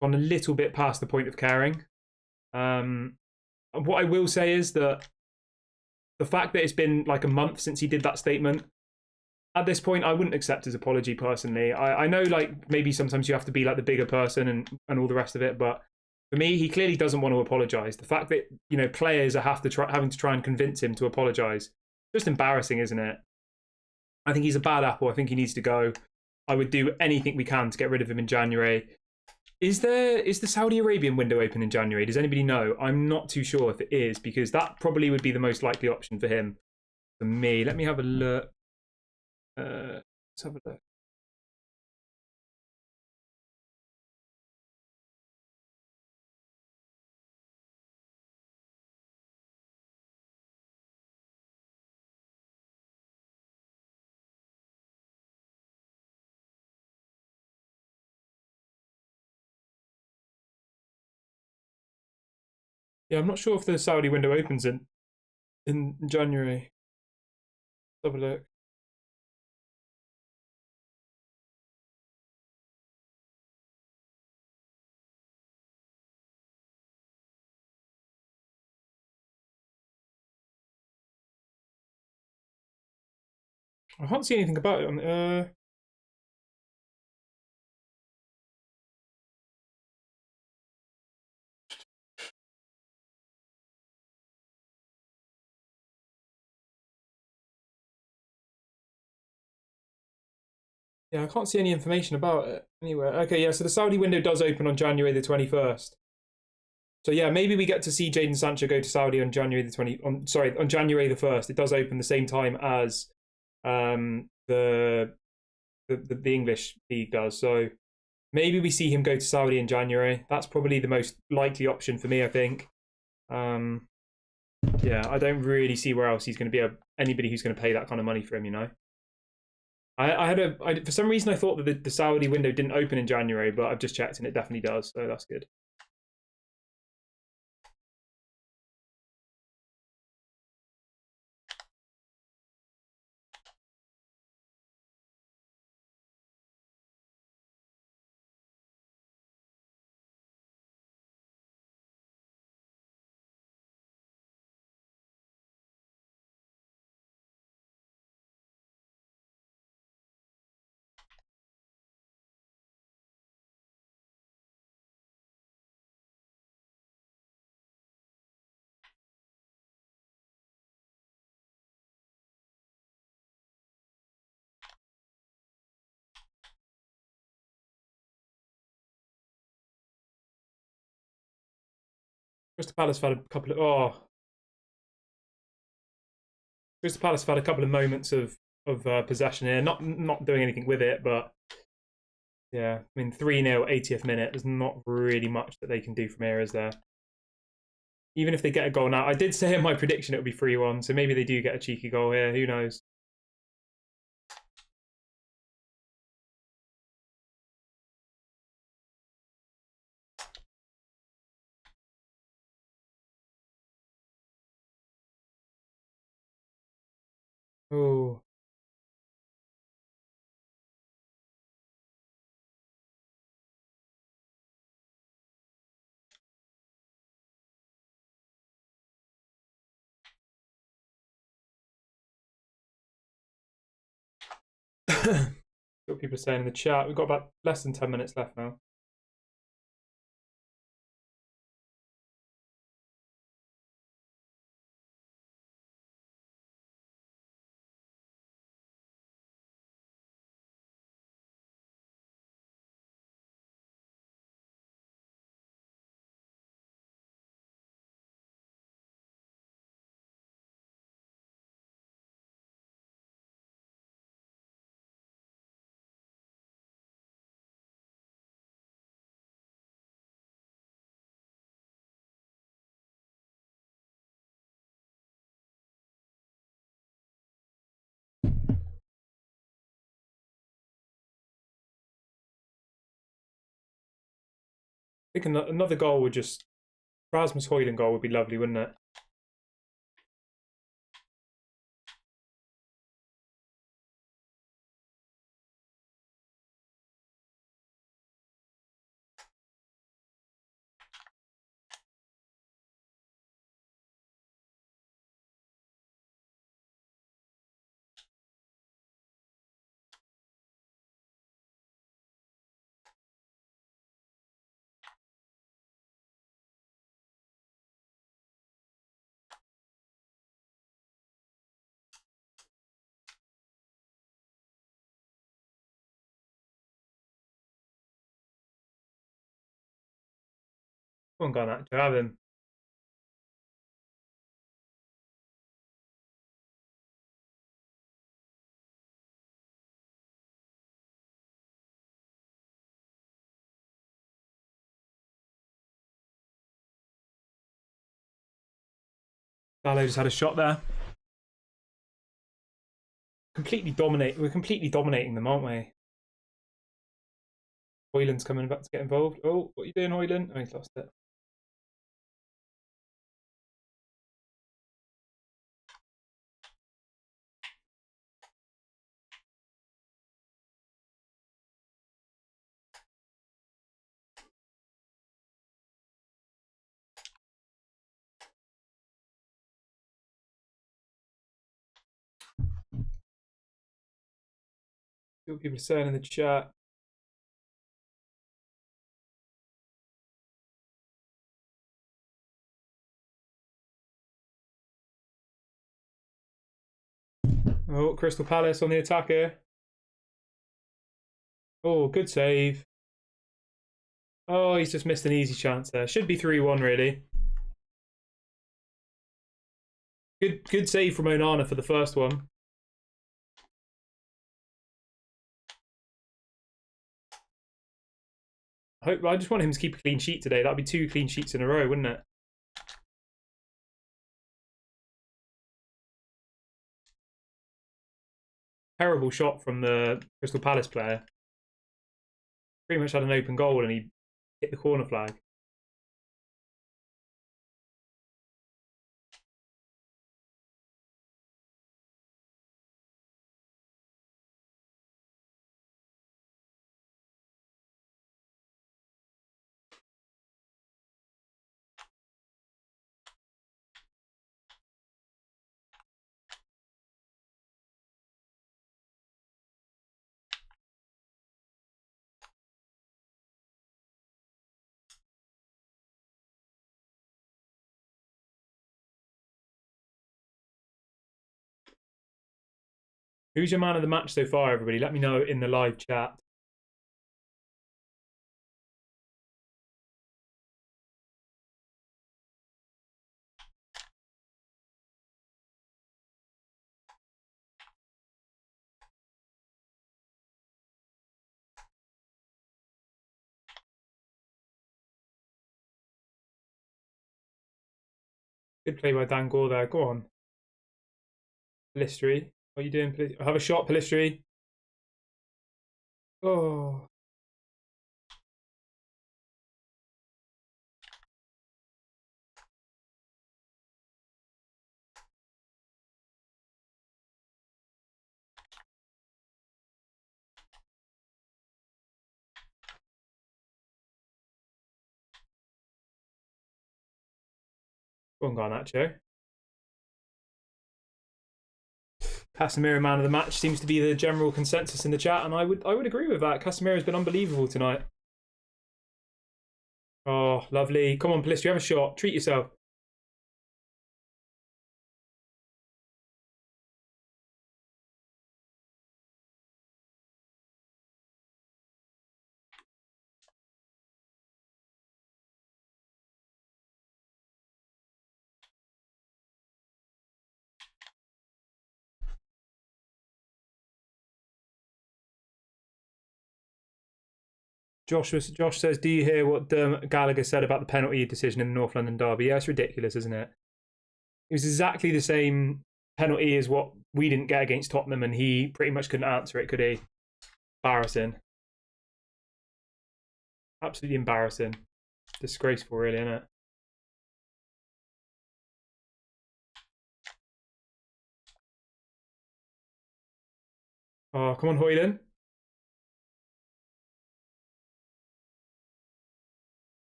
gone a little bit past the point of caring. What I will say is that the fact that it's been like a month since he did that statement, at this point, I wouldn't accept his apology personally. I know like maybe sometimes you have to be like the bigger person and all the rest of it, but for me, he clearly doesn't want to apologize. The fact that players are having to try and convince him to apologize, just embarrassing, isn't it? I think he's a bad apple. I think he needs to go. I would do anything we can to get rid of him in January. Is the Saudi Arabian window open in January? Does anybody know? I'm not too sure if it is, because that probably would be the most likely option for him. For me, let me have a look. Let's have a look. Yeah, I'm not sure if the Saudi window opens in January. Let's have a look. I can't see anything about it on. Yeah, I can't see any information about it anywhere. Okay, yeah, so the Saudi window does open on January the 21st. So yeah, maybe we get to see Jadon Sancho go to Saudi on January the 20 on January the 1st. It does open the same time as the English league does. So maybe we see him go to Saudi in January. That's probably the most likely option for me, I think. Yeah, I don't really see where else he's going to be anybody who's going to pay that kind of money for him, for some reason I thought that the Saudi window didn't open in January, but I've just checked and it definitely does, so that's good. Crystal Palace have had a couple of Crystal Palace have had a couple of moments of possession here, not doing anything with it, but yeah, I mean 3-0 80th minute. There's not really much that they can do from here, is there? Even if they get a goal now, I did say in my prediction it would be 3-1, so maybe they do get a cheeky goal here. Who knows? Oh. What people are saying in the chat. We've got about less than 10 minutes left now. I think another goal would just... Rasmus Højlund goal would be lovely, wouldn't it? Come on, Garnacho, have him. Barlow just had a shot there. We're completely dominating them, aren't we? Højlund's coming back to get involved. Oh, what are you doing, Højlund? Oh, he's lost it. See what people are saying in the chat. Oh, Crystal Palace on the attack here. Oh, good save. Oh, he's just missed an easy chance there. Should be 3-1 really. Good save from Onana for the first one. I just want him to keep a clean sheet today. That'd be 2 clean sheets in a row, wouldn't it? Terrible shot from the Crystal Palace player. Pretty much had an open goal and he hit the corner flag. Who's your man of the match so far, everybody? Let me know in the live chat. Good play by Dan Gore there. Go on. Palistri. What are you doing? Have a shot, Palistri. Oh. Go on, Garnacho. Casemiro man of the match seems to be the general consensus in the chat, and I would agree with that. Casemiro's been unbelievable tonight. Oh, lovely. Come on, Palistri, have a shot. Treat yourself. Josh says, do you hear what Gallagher said about the penalty decision in the North London derby? Yeah, it's ridiculous, isn't it? It was exactly the same penalty as what we didn't get against Tottenham, and he pretty much couldn't answer it, could he? Embarrassing. Absolutely embarrassing. Disgraceful, really, isn't it? Oh, come on, Hoyland.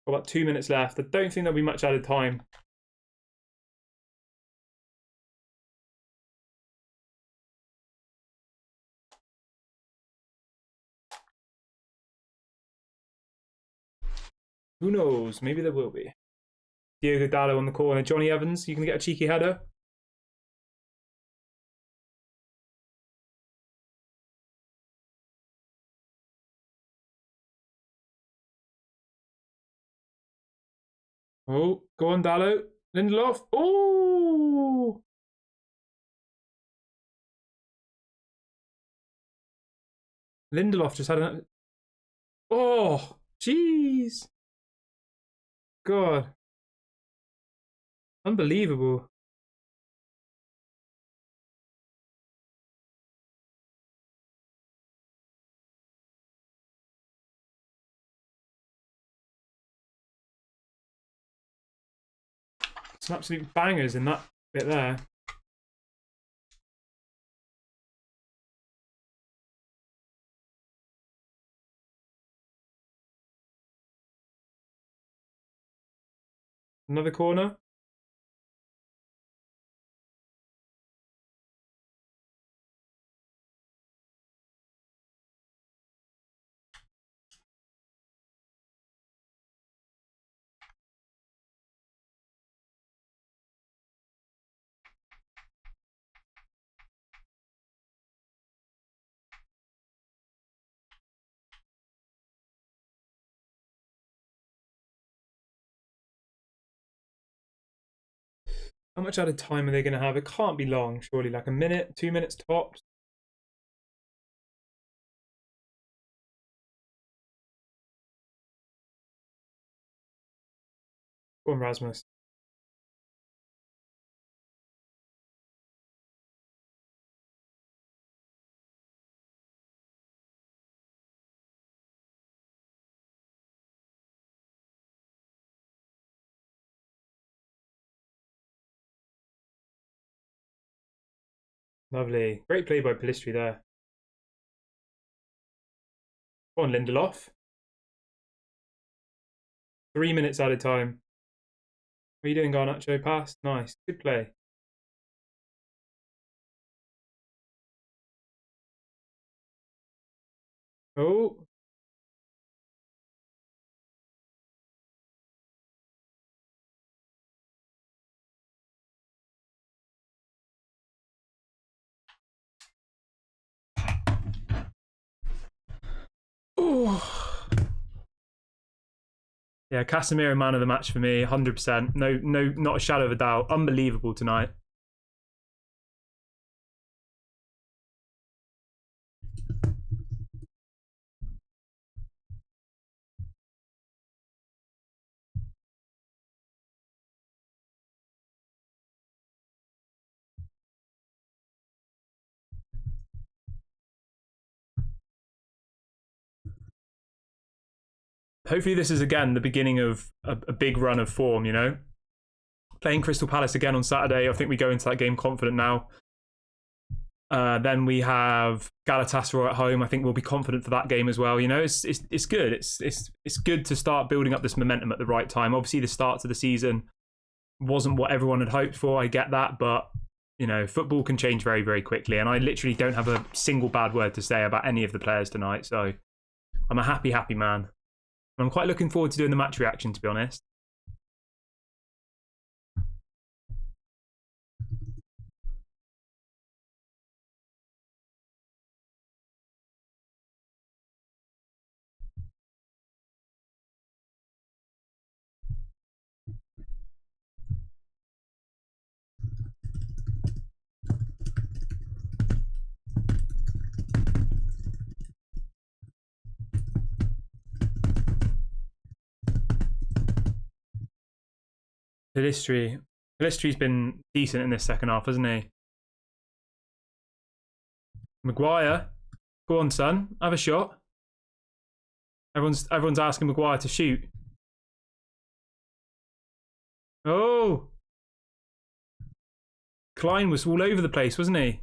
Got about 2 minutes left. I don't think there'll be much added time. Who knows? Maybe there will be. Diogo Dallo on the corner. Johnny Evans, you can get a cheeky header. Oh, go on, Dallo. Lindelof. Oh! Lindelof just had an... Oh, jeez. God. Unbelievable. Some absolute bangers in that bit there. Another corner. How much added time are they going to have? It can't be long, surely. Like a minute, 2 minutes tops. Go on, Rasmus. Lovely. Great play by Pellistri there. Go on, Lindelof. 3 minutes added time. What are you doing, Garnacho? Pass. Nice. Good play. Oh. Oh. Yeah, Casemiro man of the match for me, 100%. No, not a shadow of a doubt. Unbelievable tonight. Hopefully this is again the beginning of a big run of form, you know? Playing Crystal Palace again on Saturday. I think we go into that game confident now. Then we have Galatasaray at home. I think we'll be confident for that game as well. You know, it's good. It's good to start building up this momentum at the right time. Obviously, the start to the season wasn't what everyone had hoped for. I get that, but you know, football can change very, very quickly. And I literally don't have a single bad word to say about any of the players tonight. So I'm a happy, happy man. I'm quite looking forward to doing the match reaction, to be honest. Pellistri's been decent in this second half, hasn't he? Maguire. Go on, son. Have a shot. Everyone's asking Maguire to shoot. Oh! Klein was all over the place, wasn't he?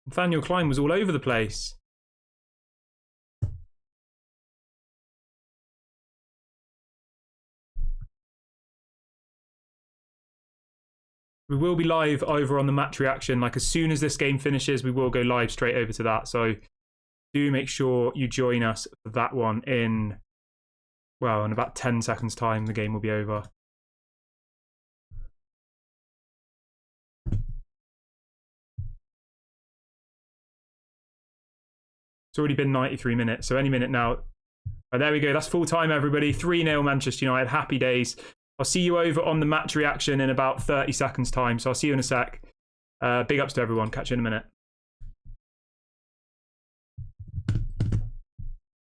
Nathaniel Klein was all over the place. We will be live over on the match reaction. Like as soon as this game finishes, we will go live straight over to that. So do make sure you join us for that one in about 10 seconds time, the game will be over. It's already been 93 minutes, so any minute now. Oh, there we go. That's full time, everybody. 3-0 Manchester United. Happy days. I'll see you over on the match reaction in about 30 seconds time. So I'll see you in a sec. Big ups to everyone. Catch you in a minute.